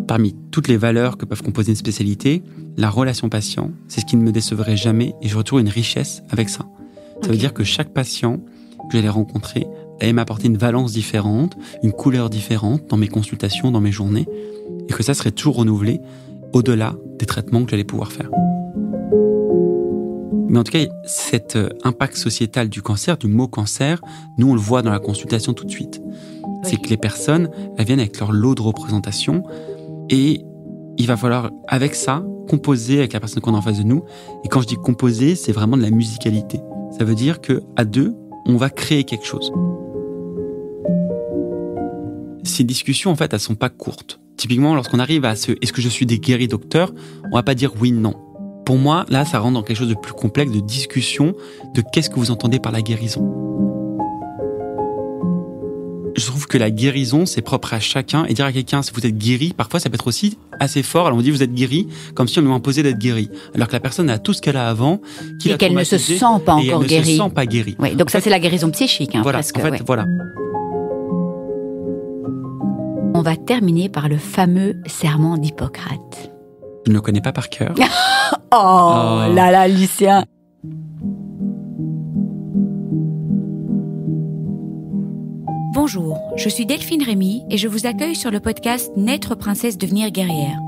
parmi toutes les valeurs que peuvent composer une spécialité, la relation patient, c'est ce qui ne me décevrait jamais et je retrouve une richesse avec ça. Ça veut dire que chaque patient que j'allais rencontrer allait m'apporter une valence différente, une couleur différente dans mes consultations, dans mes journées, et que ça serait toujours renouvelé au-delà des traitements que j'allais pouvoir faire. Mais en tout cas, cet impact sociétal du cancer, du mot cancer, nous on le voit dans la consultation tout de suite. C'est que les personnes, elles viennent avec leur lot de représentation et il va falloir, avec ça, composer avec la personne qu'on a en face de nous. Et quand je dis composer, c'est vraiment de la musicalité. Ça veut dire qu'à deux, on va créer quelque chose. Ces discussions, en fait, elles sont pas courtes. Typiquement, lorsqu'on arrive à est-ce que je suis des guéris docteurs, on va pas dire oui, non. Pour moi, là, ça rentre dans quelque chose de plus complexe, de discussion, de qu'est-ce que vous entendez par la guérison. Je trouve que la guérison, c'est propre à chacun. Et dire à quelqu'un, si vous êtes guéri, parfois, ça peut être aussi assez fort. Alors, on dit, vous êtes guéri, comme si on lui imposait d'être guéri. Alors que la personne a tout ce qu'elle a avant, et qu'elle ne se sent pas encore guérie. Elle ne se sent pas guérie. Oui, donc ça, c'est la guérison psychique, voilà, presque. En fait, voilà. On va terminer par le fameux serment d'Hippocrate. Je ne le connais pas par cœur. Oh là là, Lucien. Bonjour, je suis Delphine Rémy et je vous accueille sur le podcast Naître princesse, devenir guerrière.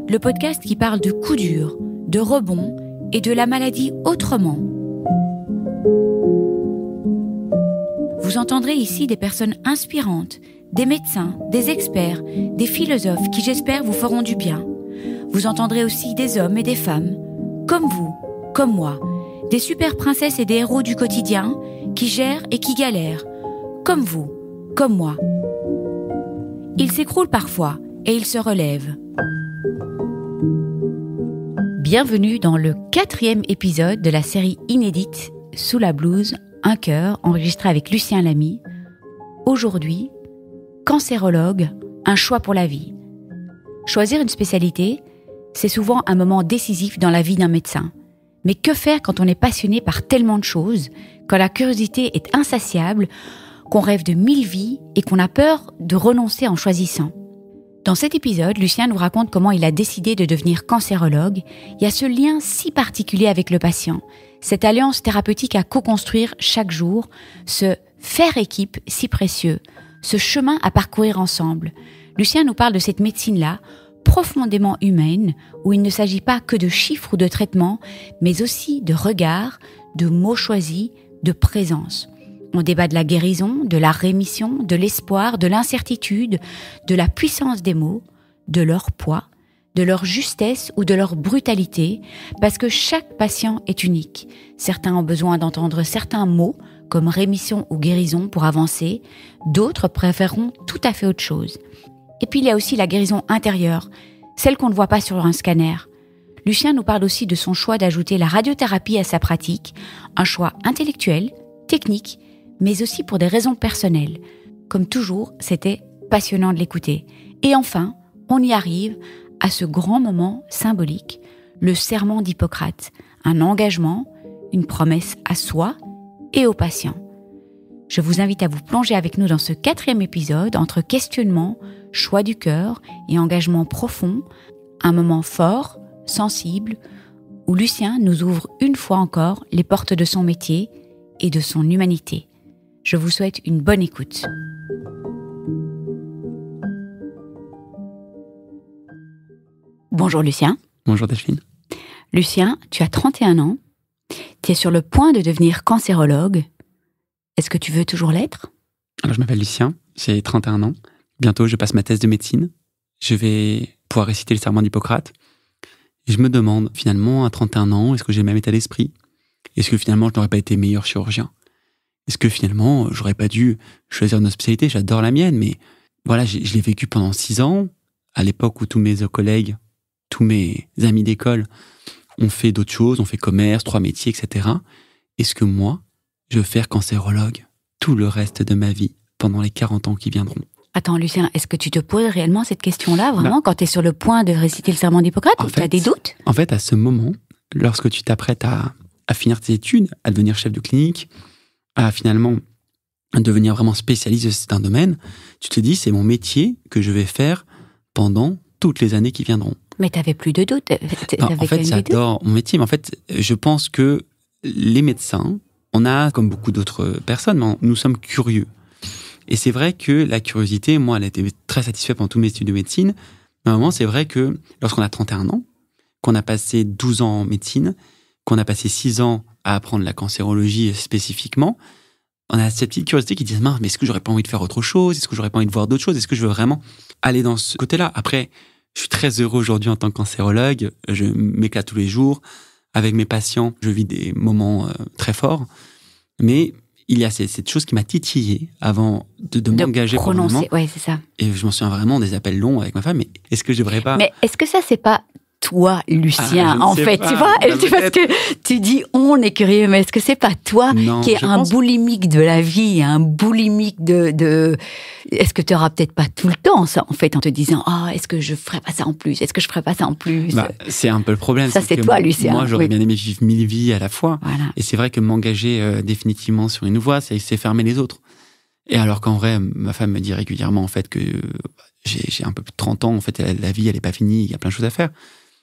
Le podcast qui parle de coups durs, de rebonds et de la maladie autrement. Vous entendrez ici des personnes inspirantes, des médecins, des experts, des philosophes qui, j'espère, vous feront du bien. Vous entendrez aussi des hommes et des femmes, comme vous, comme moi, des super princesses et des héros du quotidien qui gèrent et qui galèrent, comme vous, comme moi. Ils s'écroulent parfois et ils se relèvent. Bienvenue dans le 4e épisode de la série inédite Sous la blouse, un cœur, enregistré avec Lucien Lamy. Aujourd'hui, cancérologue, un choix pour la vie. Choisir une spécialité, c'est souvent un moment décisif dans la vie d'un médecin. Mais que faire quand on est passionné par tellement de choses, quand la curiosité est insatiable, qu'on rêve de 1000 vies et qu'on a peur de renoncer en choisissant? Dans cet épisode, Lucien nous raconte comment il a décidé de devenir cancérologue. Il y a ce lien si particulier avec le patient, cette alliance thérapeutique à co-construire chaque jour, ce faire équipe si précieux, ce chemin à parcourir ensemble. Lucien nous parle de cette médecine-là, profondément humaine, où il ne s'agit pas que de chiffres ou de traitements, mais aussi de regards, de mots choisis, de présence. On débat de la guérison, de la rémission, de l'espoir, de l'incertitude, de la puissance des mots, de leur poids, de leur justesse ou de leur brutalité, parce que chaque patient est unique. Certains ont besoin d'entendre certains mots, comme rémission ou guérison pour avancer, d'autres préféreront tout à fait autre chose. Et puis il y a aussi la guérison intérieure, celle qu'on ne voit pas sur un scanner. Lucien nous parle aussi de son choix d'ajouter la radiothérapie à sa pratique, un choix intellectuel, technique, mais aussi pour des raisons personnelles. Comme toujours, c'était passionnant de l'écouter. Et enfin, on y arrive à ce grand moment symbolique, le serment d'Hippocrate, un engagement, une promesse à soi et aux patients. Je vous invite à vous plonger avec nous dans ce 4e épisode entre questionnement, choix du cœur et engagement profond, un moment fort, sensible, où Lucien nous ouvre une fois encore les portes de son métier et de son humanité. Je vous souhaite une bonne écoute. Bonjour Lucien. Bonjour Delphine. Lucien, tu as 31 ans. Tu es sur le point de devenir cancérologue. Est-ce que tu veux toujours l'être ? Alors, je m'appelle Lucien, j'ai 31 ans. Bientôt, je passe ma thèse de médecine. Je vais pouvoir réciter le serment d'Hippocrate. Et je me demande, finalement, à 31 ans, est-ce que j'ai le même état d'esprit ? Est-ce que finalement, je n'aurais pas été meilleur chirurgien ? Est-ce que finalement, j'aurais pas dû choisir une autre spécialité ? J'adore la mienne, mais voilà, je l'ai vécu pendant 6 ans, à l'époque où tous mes collègues, tous mes amis d'école ont fait d'autres choses, ont fait commerce, 3 métiers, etc. Est-ce que moi, je veux faire cancérologue tout le reste de ma vie, pendant les 40 ans qui viendront ? Attends, Lucien, est-ce que tu te poses réellement cette question-là, vraiment, quand tu es sur le point de réciter le serment d'Hippocrate, ou tu as des doutes ? En fait, à ce moment, lorsque tu t'apprêtes à finir tes études, à devenir chef de clinique, à finalement devenir vraiment spécialiste d'un domaine, tu te dis, c'est mon métier que je vais faire pendant toutes les années qui viendront. Mais t'avais plus de doute. En fait, j'adore mon métier, mais en fait, je pense que les médecins, on a, comme beaucoup d'autres personnes, mais nous sommes curieux. Et c'est vrai que la curiosité, moi, elle a été très satisfaite pendant tous mes études de médecine. Mais à un moment, c'est vrai que lorsqu'on a 31 ans, qu'on a passé 12 ans en médecine, qu'on a passé 6 ans à apprendre la cancérologie spécifiquement, on a cette petite curiosité qui dit « mais est-ce que j'aurais pas envie de faire autre chose ? Est-ce que j'aurais pas envie de voir d'autres choses ? Est-ce que je veux vraiment aller dans ce côté-là ?» Après, je suis très heureux aujourd'hui en tant que cancérologue. Je m'éclate tous les jours. Avec mes patients, je vis des moments très forts. Mais il y a cette chose qui m'a titillé avant de m'engager prononcer. Ouais, c'est ça. Et je m'en souviens vraiment des appels longs avec ma femme. Mais est-ce que je devrais pas... Mais est-ce que ça, c'est pas toi, Lucien, en fait, tu vois, parce que tu dis on est curieux, mais est-ce que c'est pas toi qui est un boulimique de la vie, un boulimique de... Est-ce que tu auras peut-être pas tout le temps ça, en fait, en te disant est-ce que je ferais pas ça en plus, est-ce que je ferais pas ça en plus. C'est un peu le problème. Ça, c'est toi, Lucien. Moi, j'aurais bien aimé vivre 1000 vies à la fois. Voilà. Et c'est vrai que m'engager définitivement sur une voie, c'est fermer les autres. Et alors qu'en vrai, ma femme me dit régulièrement en fait que j'ai un peu plus de 30 ans, en fait, la vie, elle est pas finie, il y a plein de choses à faire.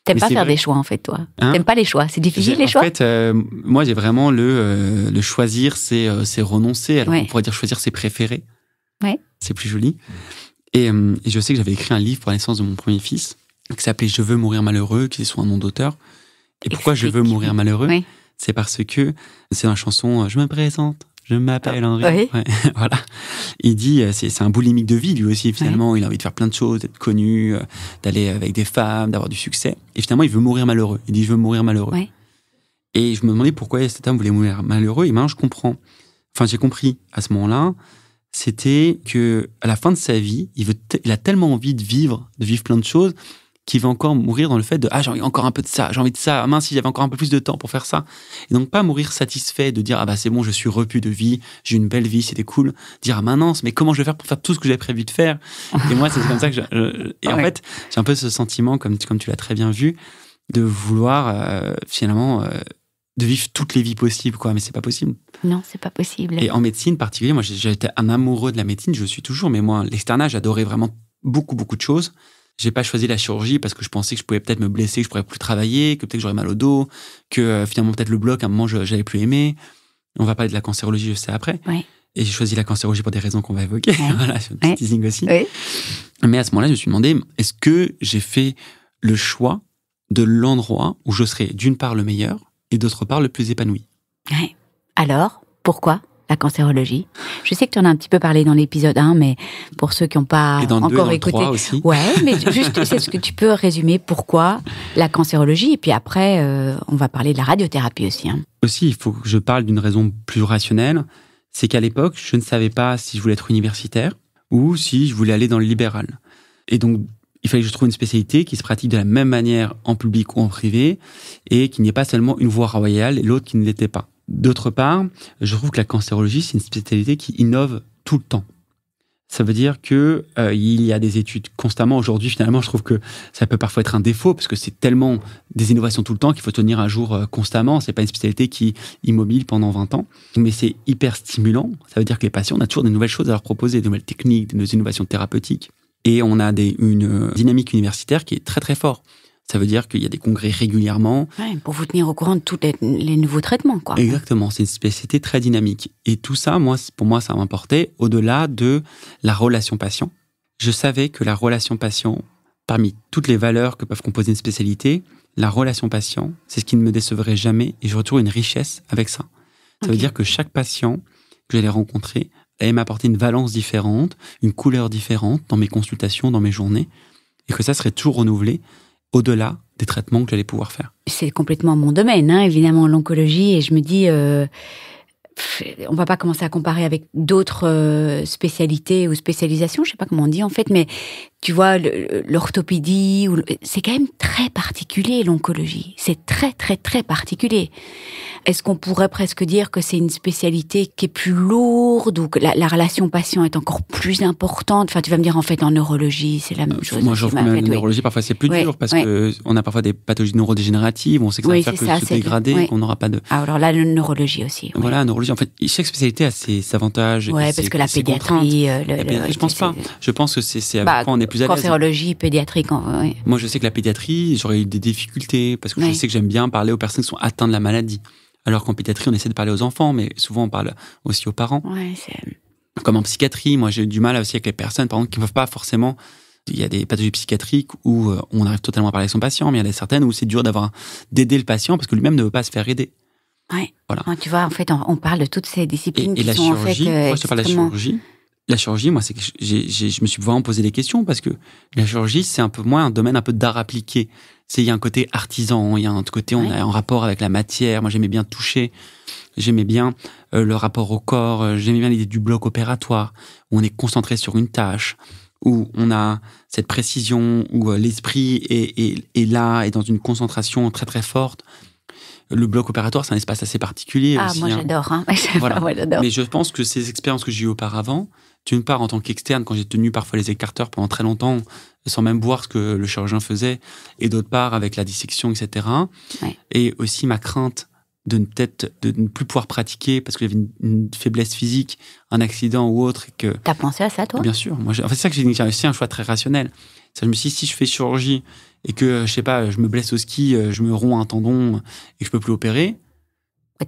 T'aimes pas faire des choix, en fait, toi. T'aimes pas les choix. C'est difficile, les choix. En fait, moi, j'ai vraiment le choisir, c'est renoncer. Alors, on pourrait dire choisir, c'est préférer. Ouais. C'est plus joli. Et je sais que j'avais écrit un livre pour la naissance de mon premier fils, qui s'appelait « Je veux mourir malheureux », qui est sur un nom d'auteur. Et pourquoi je veux mourir malheureux ? C'est parce que c'est dans la chanson « Je me présente ». Je m'appelle Henri. Oui. Ouais, voilà. Il dit, c'est un boulimique de vie, lui aussi, finalement. Il a envie de faire plein de choses, d'être connu, d'aller avec des femmes, d'avoir du succès. Et finalement, il veut mourir malheureux. Il dit, je veux mourir malheureux. Ouais. Et je me demandais pourquoi cet homme voulait mourir malheureux. Et maintenant, je comprends. Enfin, j'ai compris à ce moment-là, c'était que à la fin de sa vie, il a tellement envie de vivre plein de choses, qu'il va encore mourir dans le fait de j'ai envie encore un peu de ça, j'ai envie de ça, mince si j'avais encore un peu plus de temps pour faire ça. Et donc pas mourir satisfait de dire c'est bon, je suis repu de vie, j'ai une belle vie, c'était cool. Dire mince, mais comment je vais faire pour faire tout ce que j'avais prévu de faire? Et moi c'est comme ça que en fait j'ai un peu ce sentiment, comme tu l'as très bien vu, de vouloir finalement de vivre toutes les vies possibles, quoi. Mais c'est pas possible. Non, c'est pas possible. Et en médecine particulier, moi j'ai été un amoureux de la médecine, je le suis toujours, mais moi l'externat j'adorais vraiment beaucoup de choses. J'ai pas choisi la chirurgie parce que je pensais que je pouvais peut-être me blesser, que je pourrais plus travailler, que peut-être que j'aurais mal au dos, que finalement peut-être le bloc à un moment j'allais plus aimer. On va parler de la cancérologie, je sais après. Ouais. Et j'ai choisi la cancérologie pour des raisons qu'on va évoquer. Ouais. Voilà, c'est un petit teasing aussi. Ouais. Mais à ce moment-là, je me suis demandé, est-ce que j'ai fait le choix de l'endroit où je serais d'une part le meilleur et d'autre part le plus épanoui? Ouais. Alors, pourquoi la cancérologie? Je sais que tu en as un petit peu parlé dans l'épisode 1, mais pour ceux qui n'ont pas encore écouté. Aussi. Ouais, mais juste, est-ce que tu peux résumer pourquoi la cancérologie? Et puis après, on va parler de la radiothérapie aussi. Hein. Aussi, il faut que je parle d'une raison plus rationnelle. C'est qu'à l'époque, je ne savais pas si je voulais être universitaire ou si je voulais aller dans le libéral. Et donc, il fallait que je trouve une spécialité qui se pratique de la même manière en public ou en privé et qu'il n'y ait pas seulement une voie royale et l'autre qui ne l'était pas. D'autre part, je trouve que la cancérologie, c'est une spécialité qui innove tout le temps. Ça veut dire que il y a des études constamment. Aujourd'hui, finalement, je trouve que ça peut parfois être un défaut parce que c'est tellement des innovations tout le temps qu'il faut tenir à jour constamment. C'est pas une spécialité qui est immobile pendant 20 ans, mais c'est hyper stimulant. Ça veut dire que les patients, on a toujours des nouvelles choses à leur proposer, des nouvelles techniques, des innovations thérapeutiques. Et on a une dynamique universitaire qui est très très forte. Ça veut dire qu'il y a des congrès régulièrement. Ouais, pour vous tenir au courant de tous les nouveaux traitements, quoi. Exactement, c'est une spécialité très dynamique. Et tout ça, pour moi, ça m'importait au-delà de la relation patient. Je savais que la relation patient, parmi toutes les valeurs que peuvent composer une spécialité, la relation patient, c'est ce qui ne me décevrait jamais et je retrouve une richesse avec ça. Ça veut dire que chaque patient que j'allais rencontrer allait m'apporter une valence différente, une couleur différente dans mes consultations, dans mes journées, et que ça serait toujours renouvelé au-delà des traitements que j'allais pouvoir faire. C'est complètement mon domaine, hein, évidemment, l'oncologie, et je me dis, on va pas commencer à comparer avec d'autres spécialités ou spécialisations, je sais pas comment on dit en fait, mais tu vois, l'orthopédie, c'est quand même très particulier, l'oncologie. C'est très, très, très particulier. Est-ce qu'on pourrait presque dire que c'est une spécialité qui est plus lourde ou que la relation patient est encore plus importante? Enfin, tu vas me dire, en fait, en neurologie, c'est la même chose. Moi, je trouve que la neurologie, parfois, c'est plus dur parce que on a parfois des pathologies neurodégénératives, on sait que ça va faire que se dégrader, qu'on n'aura pas de... Alors là, la neurologie aussi. Voilà, la neurologie. En fait, chaque spécialité a ses avantages. Ouais, parce que la pédiatrie... je pense pas. Je pense que c'est avec quoi on est plus à l'aise. Cancérologie, pédiatrique... Moi, je sais que la pédiatrie, j'aurais eu des difficultés parce que je sais que j'aime bien parler aux personnes qui sont atteintes de la maladie. Alors qu'en pédiatrie, on essaie de parler aux enfants, mais souvent on parle aussi aux parents. Comme en psychiatrie, moi j'ai eu du mal aussi avec les personnes, par exemple, qui ne peuvent pas forcément... Il y a des pathologies psychiatriques où on arrive totalement à parler avec son patient, mais il y en a certaines où c'est dur d'aider le patient parce que lui-même ne veut pas se faire aider. Ouais. Voilà. Tu vois, en fait, on parle de toutes ces disciplines qui sont en fait moi, je te parle de la chirurgie. La chirurgie, moi, c'est que je me suis vraiment posé des questions parce que la chirurgie, c'est un peu moins un domaine un peu d'art appliqué. Il y a un côté artisan, il y a un côté, on a un rapport avec la matière. Moi, j'aimais bien toucher, j'aimais bien le rapport au corps, j'aimais bien l'idée du bloc opératoire, où on est concentré sur une tâche, où on a cette précision, où l'esprit est là, et dans une concentration très très forte. Le bloc opératoire, c'est un espace assez particulier aussi. Moi, j'adore. Voilà. Ouais, j'adore. Mais je pense que ces expériences que j'ai eues auparavant, d'une part, en tant qu'externe, quand j'ai tenu parfois les écarteurs pendant très longtemps, sans même voir ce que le chirurgien faisait, et d'autre part, avec la dissection, etc. Et aussi ma crainte de ne plus pouvoir pratiquer parce que j'avais une faiblesse physique, un accident ou autre. T'as pensé à ça, toi? Bien sûr. Moi, c'est ça que j'ai aussi un choix très rationnel. Je me suis dit, si je fais chirurgie et que, je sais pas, je me blesse au ski, je me romps un tendon et que je peux plus opérer.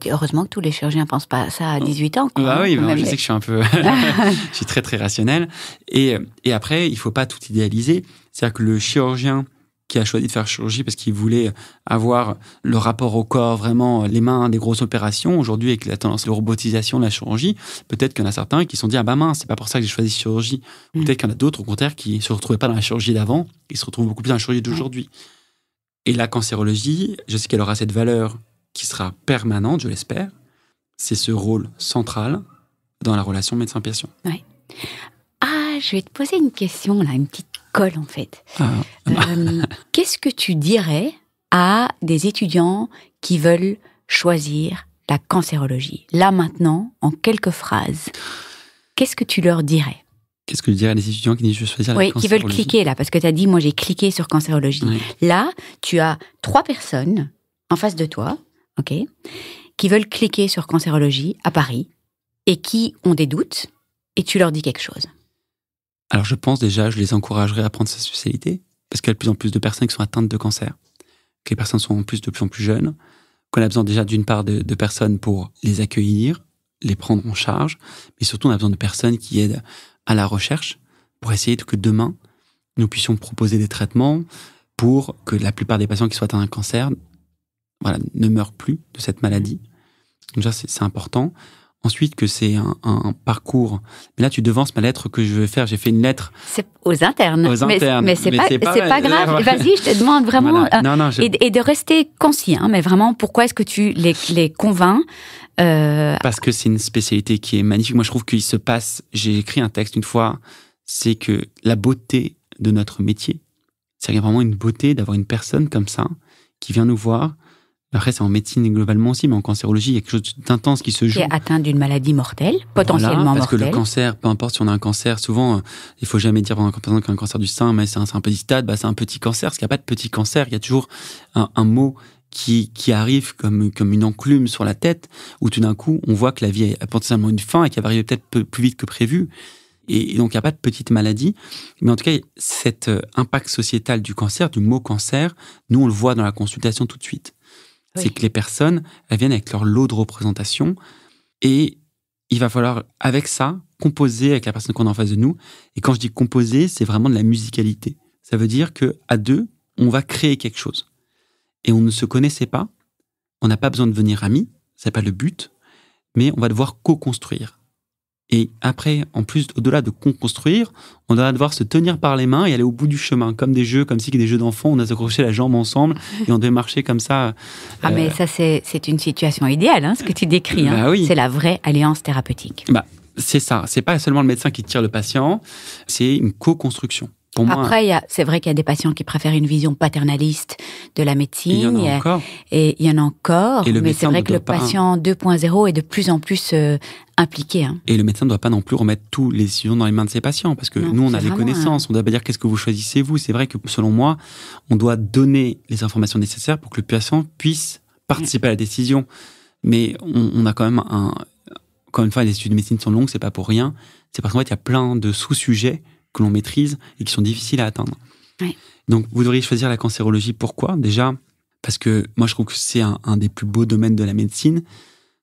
Heureusement que tous les chirurgiens pensent pas à ça à 18 ans. Quoi, bah oui, je sais que je suis un peu... je suis très, très rationnel. Et après, il faut pas tout idéaliser. C'est-à-dire que le chirurgien qui a choisi de faire chirurgie parce qu'il voulait avoir le rapport au corps, vraiment les mains, des grosses opérations. Aujourd'hui, avec la tendance de robotisation de la chirurgie, peut-être qu'il y en a certains qui se sont dit « Ah bah mince, c'est pas pour ça que j'ai choisi chirurgie ». Peut-être qu'il y en a d'autres, au contraire, qui se retrouvaient pas dans la chirurgie d'avant, qui se retrouvent beaucoup plus dans la chirurgie d'aujourd'hui. Et la cancérologie, je sais qu'elle aura cette valeur qui sera permanente, je l'espère. C'est ce rôle central dans la relation médecin-patient. Ouais. Je vais te poser une question, là, une petite colle, en fait. Qu'est-ce que tu dirais à des étudiants qui veulent choisir la cancérologie? Là, maintenant, en quelques phrases, qu'est-ce que tu leur dirais? Qu'est-ce que je dirais à des étudiants qui disent je vais choisir la cancérologie? Qui veulent cliquer, là, parce que tu as dit, moi, j'ai cliqué sur cancérologie. Oui. Là, tu as 3 personnes en face de toi, qui veulent cliquer sur cancérologie à Paris et qui ont des doutes, et tu leur dis quelque chose. Alors, je pense déjà, je les encouragerais à prendre cette spécialité, parce qu'il y a de plus en plus de personnes qui sont atteintes de cancer, que les personnes sont de plus en plus jeunes, qu'on a besoin déjà d'une part de personnes pour les accueillir, les prendre en charge, mais surtout on a besoin de personnes qui aident à la recherche pour essayer que demain, nous puissions proposer des traitements pour que la plupart des patients qui soient atteints d'un cancer ne meurent plus de cette maladie. Donc ça, c'est important. Ensuite, que c'est un parcours. Mais là, tu devances ma lettre que je vais faire. J'ai fait une lettre. C'est aux internes. Mais c'est pas grave. Vas-y, je te demande vraiment. Voilà. Et de rester concis, mais vraiment, pourquoi est-ce que tu les convaincs Parce que c'est une spécialité qui est magnifique. Moi, je trouve qu'il se passe. J'ai écrit un texte une fois. C'est que la beauté de notre métier, c'est vraiment une beauté d'avoir une personne comme ça qui vient nous voir. Après, c'est en médecine globalement aussi, mais en cancérologie, il y a quelque chose d'intense qui se joue. Qui est atteint d'une maladie mortelle, potentiellement mortelle. Parce que le cancer, peu importe si on a un cancer, souvent, il faut jamais dire, par exemple, qu'un cancer du sein, mais c'est un petit stade, c'est un petit cancer. Parce qu'il n'y a pas de petit cancer, il y a toujours un mot qui arrive comme une enclume sur la tête, où tout d'un coup, on voit que la vie a potentiellement une fin et qu'elle va arriver peut-être plus vite que prévu. Et donc, il n'y a pas de petite maladie. Mais en tout cas, cet impact sociétal du cancer, du mot cancer, nous, on le voit dans la consultation tout de suite. Oui. C'est que les personnes, elles viennent avec leur lot de représentation et il va falloir, avec ça, composer avec la personne qu'on a en face de nous. Et quand je dis composer, c'est vraiment de la musicalité. Ça veut dire qu'à deux, on va créer quelque chose. Et on ne se connaissait pas, on n'a pas besoin de devenir amis, c'est pas le but, mais on va devoir co-construire. Et après, en plus, au-delà de construire, on va devoir se tenir par les mains et aller au bout du chemin, comme des jeux, comme si des jeux d'enfants, on a s'accroché la jambe ensemble et on devait marcher comme ça. Mais ça, c'est une situation idéale, ce que tu décris. Oui. C'est la vraie alliance thérapeutique. C'est ça. C'est pas seulement le médecin qui tire le patient, c'est une co-construction. Pour moi, après, c'est vrai qu'il y a des patients qui préfèrent une vision paternaliste de la médecine. il y en a encore. Et il y en a encore. Et le mais c'est médecin vrai ne que le doit pas- patient 2.0 est de plus en plus impliqué. Hein. Et le médecin ne doit pas non plus remettre tous les décisions dans les mains de ses patients, parce que Non, nous, on c'est a les vraiment connaissances, on doit pas dire qu'est-ce que vous choisissez vous. C'est vrai que, selon moi, on doit donner les informations nécessaires pour que le patient puisse participer à la décision. Mais on a quand même encore une fois, les études de médecine sont longues, c'est pas pour rien. C'est parce qu'en fait, il y a plein de sous-sujets que l'on maîtrise et qui sont difficiles à atteindre. Oui. Donc, vous devriez choisir la cancérologie. Pourquoi ? Déjà, parce que moi, je trouve que c'est un des plus beaux domaines de la médecine.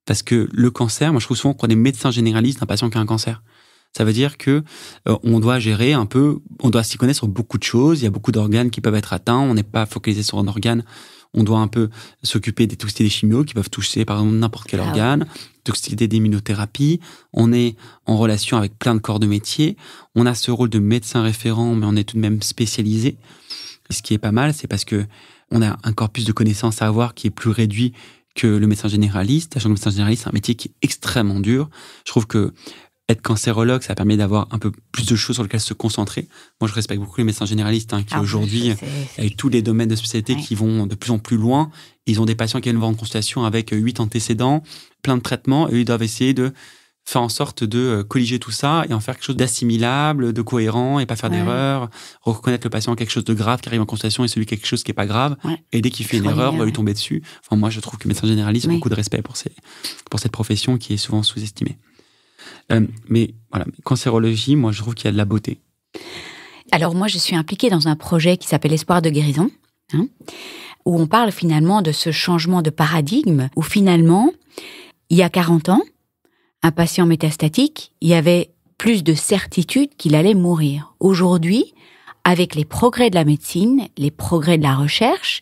Parce que le cancer, moi, je trouve souvent qu'on est médecin généraliste d'un patient qui a un cancer. Ça veut dire que on doit gérer un peu, on doit s'y connaître sur beaucoup de choses. Il y a beaucoup d'organes qui peuvent être atteints. On n'est pas focalisé sur un organe. On doit un peu s'occuper des toxicités des chimios qui peuvent toucher, par exemple, n'importe quel organe. Toxicité d'immunothérapie. On est en relation avec plein de corps de métier. On a ce rôle de médecin référent, mais on est tout de même spécialisé. Ce qui est pas mal, c'est parce que on a un corpus de connaissances à avoir qui est plus réduit que le médecin généraliste. Sachant que le médecin généraliste, c'est un métier qui est extrêmement dur. Je trouve que être cancérologue, ça permet d'avoir un peu plus de choses sur lesquelles se concentrer. Moi, je respecte beaucoup les médecins généralistes qui aujourd'hui, avec tous les domaines de spécialité qui vont de plus en plus loin, ils ont des patients qui viennent voir en consultation avec 8 antécédents, plein de traitements, et ils doivent essayer de faire en sorte de colliger tout ça et en faire quelque chose d'assimilable, de cohérent et pas faire d'erreur, reconnaître le patient quelque chose de grave qui arrive en consultation et celui quelque chose qui est pas grave, et dès qu'il fait une erreur, on va lui tomber dessus. Enfin, moi, je trouve que médecin généraliste, beaucoup de respect pour cette profession qui est souvent sous-estimée. Mais voilà, cancérologie, moi, je trouve qu'il y a de la beauté. Alors, moi, je suis impliquée dans un projet qui s'appelle Espoir de guérison, où on parle finalement de ce changement de paradigme, où finalement, il y a 40 ans, un patient métastatique, il y avait plus de certitude qu'il allait mourir. Aujourd'hui, avec les progrès de la médecine, les progrès de la recherche,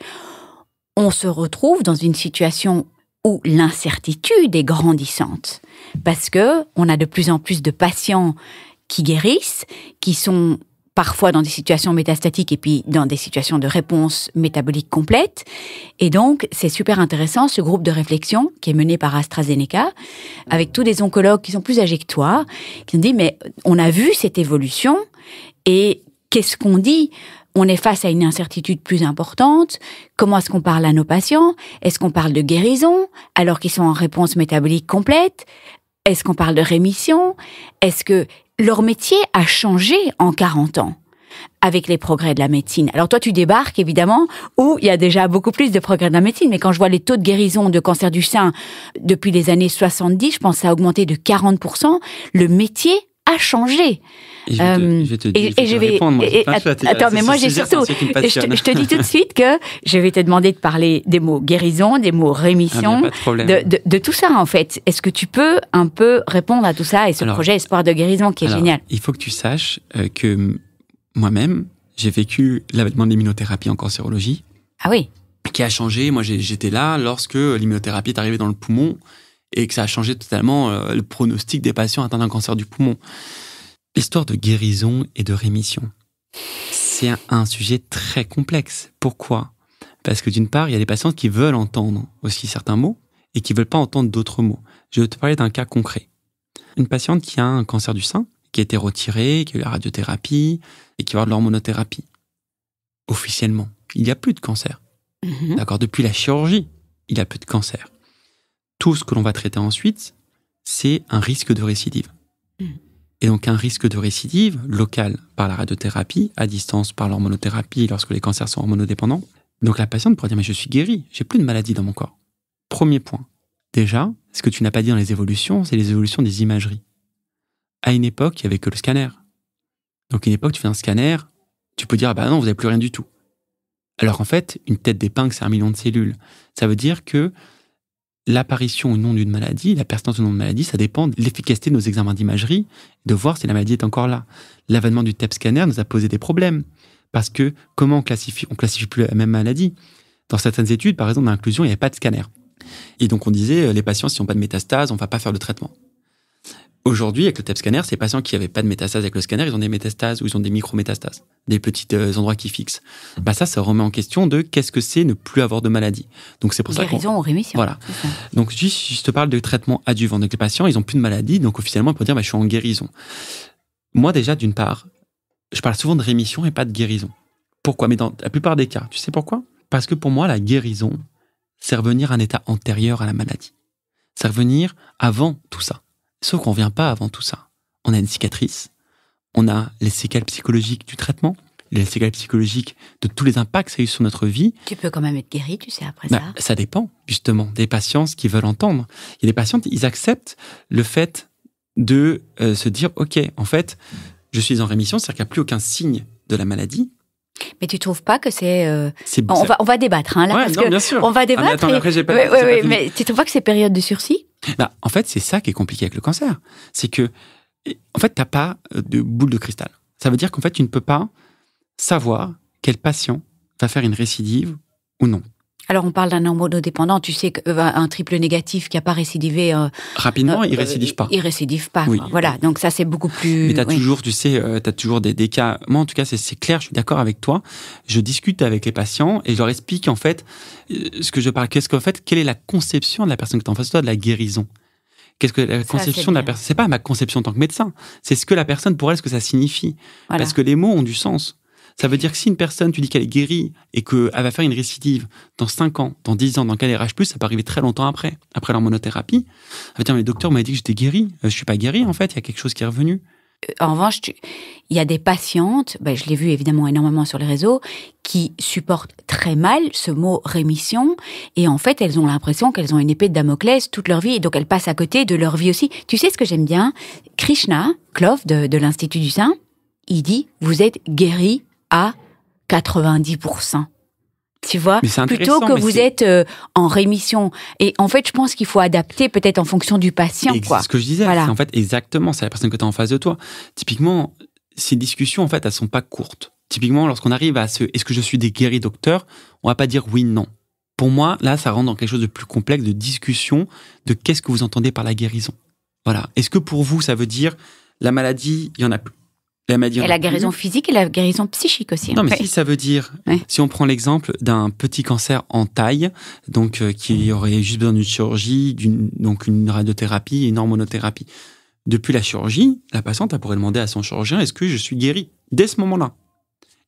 on se retrouve dans une situation où l'incertitude est grandissante. Parce que on a de plus en plus de patients qui guérissent, qui sont parfois dans des situations métastatiques et puis dans des situations de réponse métabolique complète. Et donc, c'est super intéressant, ce groupe de réflexion qui est mené par AstraZeneca, avec tous des oncologues qui sont plus âgés que toi, qui ont dit, mais on a vu cette évolution et qu'est-ce qu'on dit ? On est face à une incertitude plus importante. Comment est-ce qu'on parle à nos patients ? Est-ce qu'on parle de guérison alors qu'ils sont en réponse métabolique complète ? Est-ce qu'on parle de rémission ? Est-ce que leur métier a changé en 40 ans avec les progrès de la médecine? Alors toi, tu débarques évidemment où il y a déjà beaucoup plus de progrès de la médecine, mais quand je vois les taux de guérison de cancer du sein depuis les années 70, je pense que ça a augmenté de 40%. Le métier a changé. Et je vais te répondre. Attends, mais moi j'ai surtout, je te dis tout de suite que je vais te demander de parler des mots guérison, des mots rémission, de tout ça en fait. Est-ce que tu peux un peu répondre à tout ça et ce projet Espoir de guérison qui est génial? Il faut que tu saches que moi-même, j'ai vécu l'avènement de l'immunothérapie en cancérologie. Ah oui. Qui a changé. Moi, j'étais là lorsque l'immunothérapie est arrivée dans le poumon et que ça a changé totalement le pronostic des patients atteints d'un cancer du poumon. L'histoire de guérison et de rémission, c'est un sujet très complexe. Pourquoi ? Parce que d'une part, il y a des patients qui veulent entendre aussi certains mots et qui ne veulent pas entendre d'autres mots. Je vais te parler d'un cas concret. Une patiente qui a un cancer du sein, qui a été retirée, qui a eu la radiothérapie et qui va avoir de l'hormonothérapie. Officiellement, il n'y a plus de cancer. D'accord ? Depuis la chirurgie, il n'y a plus de cancer. Tout ce que l'on va traiter ensuite, c'est un risque de récidive. Et donc un risque de récidive local par la radiothérapie, à distance par l'hormonothérapie lorsque les cancers sont hormonodépendants. Donc la patiente pourra dire « mais je suis guérie, j'ai plus de maladie dans mon corps ». Premier point. Déjà, ce que tu n'as pas dit dans les évolutions, c'est les évolutions des imageries. À une époque, il n'y avait que le scanner. Donc à une époque, tu fais un scanner, tu peux dire « ah bah non, vous n'avez plus rien du tout ». Alors en fait, une tête d'épingle, c'est 1 million de cellules. Ça veut dire que l'apparition ou non d'une maladie, la persistance ou non de maladie, ça dépend de l'efficacité de nos examens d'imagerie, de voir si la maladie est encore là. L'avènement du TEP scanner nous a posé des problèmes. Parce que comment on classifie plus la même maladie. Dans certaines études, par exemple, dans l'inclusion, il n'y avait pas de scanner. Et donc on disait, les patients, s'ils n'ont pas de métastases, on ne va pas faire de traitement. Aujourd'hui, avec le TEP scanner, ces patients qui n'avaient pas de métastases avec le scanner, ils ont des métastases ou ils ont des micrométastases, des petits endroits qui fixent. Bah ça remet en question de qu'est-ce que c'est ne plus avoir de maladie. Donc c'est pour ça guérison ou rémission. Voilà. Donc je te parle de traitement adjuvant. Donc les patients, ils n'ont plus de maladie, donc officiellement, ils peuvent dire je suis en guérison. Moi déjà, d'une part, je parle souvent de rémission et pas de guérison. Pourquoi ? Mais dans la plupart des cas, tu sais pourquoi ? Parce que pour moi, la guérison, c'est revenir à un état antérieur à la maladie. C'est revenir avant tout ça. Sauf qu'on ne revient pas avant tout ça. On a une cicatrice, on a les séquelles psychologiques du traitement, les séquelles psychologiques de tous les impacts que ça a eu sur notre vie. Tu peux quand même être guéri, tu sais, après ça. Ça dépend, justement, des patients, ce qu'ils veulent entendre. Il y a des patients, ils acceptent le fait de se dire, OK, en fait, je suis en rémission, c'est-à-dire qu'il n'y a plus aucun signe de la maladie. Mais tu trouves pas que c'est... on va débattre, hein, là, parce que bien sûr. on va débattre. Attends, après, j'ai pas mais tu trouves pas que c'est période de sursis ? En fait, c'est ça qui est compliqué avec le cancer. C'est que, en fait, tu n'as pas de boule de cristal. Ça veut dire qu'en fait, tu ne peux pas savoir quel patient va faire une récidive ou non. Alors, on parle d'un hormonodépendant, tu sais qu'un triple négatif qui n'a pas récidivé... rapidement, il ne récidive pas. Il ne récidive pas, oui. Voilà, donc ça, c'est beaucoup plus... Mais tu as toujours, tu sais, des cas... Moi, en tout cas, c'est clair, je suis d'accord avec toi. Je discute avec les patients et je leur explique, en fait, ce que je parle. Quelle est la conception de la personne que tu as en face de toi de la guérison ? Qu'est-ce que la conception de la personne ? C'est pas ma conception en tant que médecin. C'est ce que la personne, pour elle, ce que ça signifie. Voilà. Parce que les mots ont du sens. Ça veut dire que si une personne, tu dis qu'elle est guérie et qu'elle va faire une récidive dans 5 ans, dans 10 ans, dans quel RH+, ça peut arriver très longtemps après l'hormonothérapie. Elle va dire, mais le docteur m'a dit que j'étais guérie. Je suis pas guérie, en fait. Il y a quelque chose qui est revenu. En revanche, il y a des patientes, je l'ai vu évidemment énormément sur les réseaux, qui supportent très mal ce mot rémission. Et en fait, elles ont l'impression qu'elles ont une épée de Damoclès toute leur vie. Et donc, elles passent à côté de leur vie aussi. Tu sais ce que j'aime bien ? Krishna Klov de l'Institut du Sein, il dit, vous êtes guérie à 90%. Tu vois, plutôt que vous êtes en rémission. Et en fait, je pense qu'il faut adapter peut-être en fonction du patient. C'est ce que je disais. Voilà. C'est en fait exactement, c'est la personne que tu as en face de toi. Typiquement, ces discussions, en fait, elles sont pas courtes. Typiquement, lorsqu'on arrive à est-ce que je suis des guéris docteurs, on va pas dire oui, non. Pour moi, là, ça rentre dans quelque chose de plus complexe, de discussion, de qu'est-ce que vous entendez par la guérison. Voilà. Est-ce que pour vous, ça veut dire la maladie, il y en a plus? Et la guérison physique et la guérison psychique aussi. Non, mais si ça veut dire, si on prend l'exemple d'un petit cancer en taille, donc qui aurait juste besoin d'une chirurgie, donc une radiothérapie et une hormonothérapie. Depuis la chirurgie, la patiente, elle pourrait demander à son chirurgien, est-ce que je suis guérie dès ce moment-là?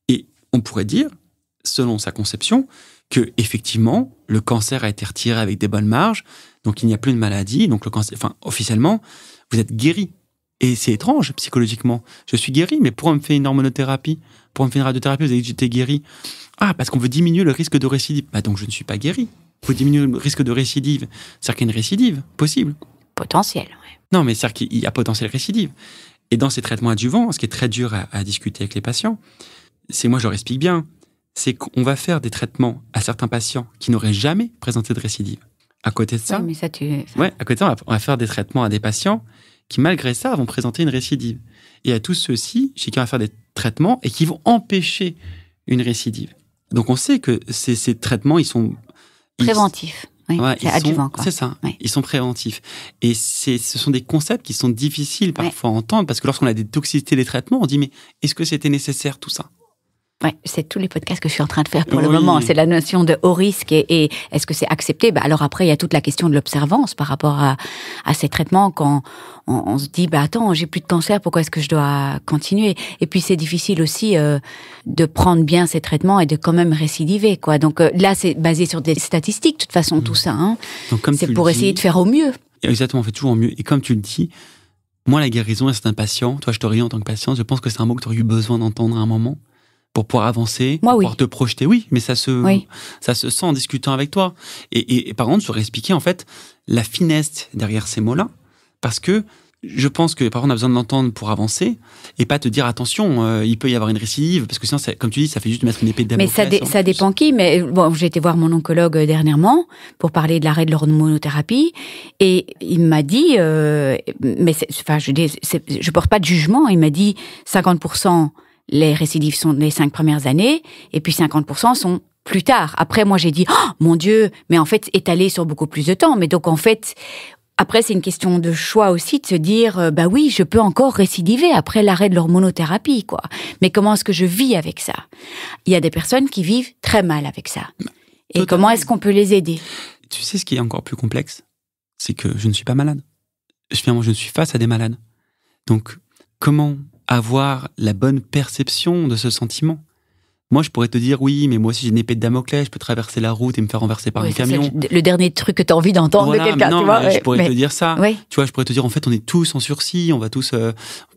Et on pourrait dire, selon sa conception, que effectivement, le cancer a été retiré avec des bonnes marges, donc il n'y a plus de maladie, donc le cancer, officiellement, vous êtes guéri. Et c'est étrange, psychologiquement. Je suis guéri, mais pourquoi on me fait une hormonothérapie? Pourquoi on me fait une radiothérapie? Vous avez dit que j'étais guéri. Ah, parce qu'on veut diminuer le risque de récidive. Donc je ne suis pas guéri. Il faut diminuer le risque de récidive. C'est-à-dire qu'il y a une récidive possible. Potentiel, oui. Non, mais c'est-à-dire qu'il y a potentiel récidive. Et dans ces traitements adjuvants, ce qui est très dur à discuter avec les patients, c'est, moi je leur explique bien, c'est qu'on va faire des traitements à certains patients qui n'auraient jamais présenté de récidive. À côté de ça, mais ça, à côté de ça, on va faire des traitements à des patients qui, malgré ça, vont présenter une récidive. Et à tous ceux-ci, chez qui on va faire des traitements et qui vont empêcher une récidive. Donc, on sait que ces traitements, ils sont... préventifs. Oui, c'est adjuvant, quoi. C'est ça, ils sont préventifs. Et ce sont des concepts qui sont difficiles parfois à entendre, parce que lorsqu'on a des toxicités des traitements, on dit, mais est-ce que c'était nécessaire tout ça? Ouais, c'est tous les podcasts que je suis en train de faire pour le moment. C'est la notion de haut risque et est-ce que c'est accepté? Alors après, il y a toute la question de l'observance par rapport à ces traitements quand on se dit, attends, j'ai plus de cancer, pourquoi est-ce que je dois continuer? Et puis c'est difficile aussi de prendre bien ces traitements et de quand même récidiver, quoi. Donc là, c'est basé sur des statistiques, de toute façon, tout ça. Hein. Donc, c'est pour essayer de faire au mieux. Exactement, on fait toujours au mieux. Et comme tu le dis, moi, la guérison, c'est un patient. Toi, je t'aurais eu en tant que patient. Je pense que c'est un mot que tu aurais eu besoin d'entendre à un moment. Pour pouvoir avancer, pour pouvoir te projeter. Oui, mais ça se sent en discutant avec toi. Et par contre, je leur expliquer en fait la finesse derrière ces mots-là, parce que je pense que par contre, on a besoin de l'entendre pour avancer et pas te dire attention, il peut y avoir une récidive, parce que sinon, comme tu dis, ça fait juste mettre une épée de Damoclès. Mais ça dépend qui. Mais bon, j'ai été voir mon oncologue dernièrement pour parler de l'arrêt de l'hormonothérapie et il m'a dit, je porte pas de jugement. Il m'a dit 50%. Les récidives sont les 5 premières années, et puis 50% sont plus tard. Après, moi, j'ai dit, oh, mon Dieu, mais en fait, étalé sur beaucoup plus de temps. Mais donc, en fait, après, c'est une question de choix aussi, de se dire, oui, je peux encore récidiver après l'arrêt de l'hormonothérapie, quoi. Mais comment est-ce que je vis avec ça? Il y a des personnes qui vivent très mal avec ça. Et comment est-ce qu'on peut les aider? Tu sais, ce qui est encore plus complexe, c'est que je ne suis pas malade. Finalement, je suis face à des malades. Donc, comment avoir la bonne perception de ce sentiment. Moi, je pourrais te dire, oui, mais moi aussi j'ai une épée de Damoclès, je peux traverser la route et me faire renverser par un camion. C'est le dernier truc que tu as envie d'entendre de quelqu'un, non, tu vois. Je pourrais te dire ça. Oui. Tu vois, je pourrais te dire, en fait, on est tous en sursis, on va tous,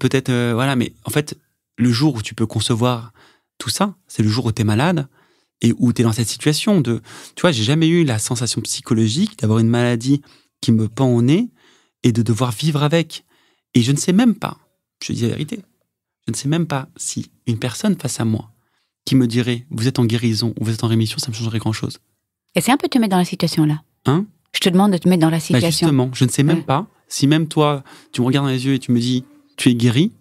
peut-être, voilà, mais en fait, le jour où tu peux concevoir tout ça, c'est le jour où tu es malade et où tu es dans cette situation de, tu vois, j'ai jamais eu la sensation psychologique d'avoir une maladie qui me pend au nez et de devoir vivre avec. Et je ne sais même pas, je te dis la vérité, je ne sais même pas si une personne face à moi qui me dirait « vous êtes en guérison ou vous êtes en rémission », ça me changerait grand-chose. Essaie un peu de te mettre dans la situation là. Hein ? Je te demande de te mettre dans la situation. Justement, je ne sais même pas si même toi, tu me regardes dans les yeux et tu me dis « tu es guéri »,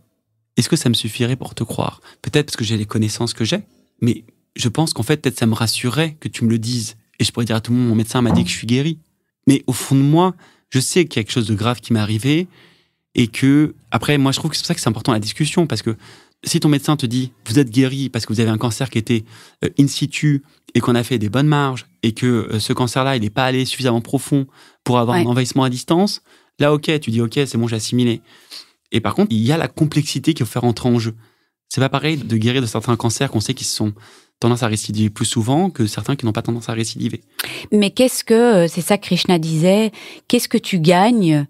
est-ce que ça me suffirait pour te croire ? Peut-être parce que j'ai les connaissances que j'ai, mais je pense qu'en fait, peut-être ça me rassurerait que tu me le dises. Et je pourrais dire à tout le monde « mon médecin m'a dit que je suis guéri ». Mais au fond de moi, je sais qu'il y a quelque chose de grave qui m'est arrivé et que, après, moi, je trouve que c'est pour ça que c'est important la discussion, parce que si ton médecin te dit « vous êtes guéri parce que vous avez un cancer qui était in situ et qu'on a fait des bonnes marges et que ce cancer-là, il n'est pas allé suffisamment profond pour avoir un envahissement à distance », là, ok, tu dis « ok, c'est bon, j'ai assimilé ». Et par contre, il y a la complexité qu'il faut faire entrer en jeu. C'est pas pareil de guérir de certains cancers qu'on sait qui sont tendance à récidiver plus souvent que certains qui n'ont pas tendance à récidiver. Mais qu'est-ce que, c'est ça que Krishna disait, qu'est-ce que tu gagnes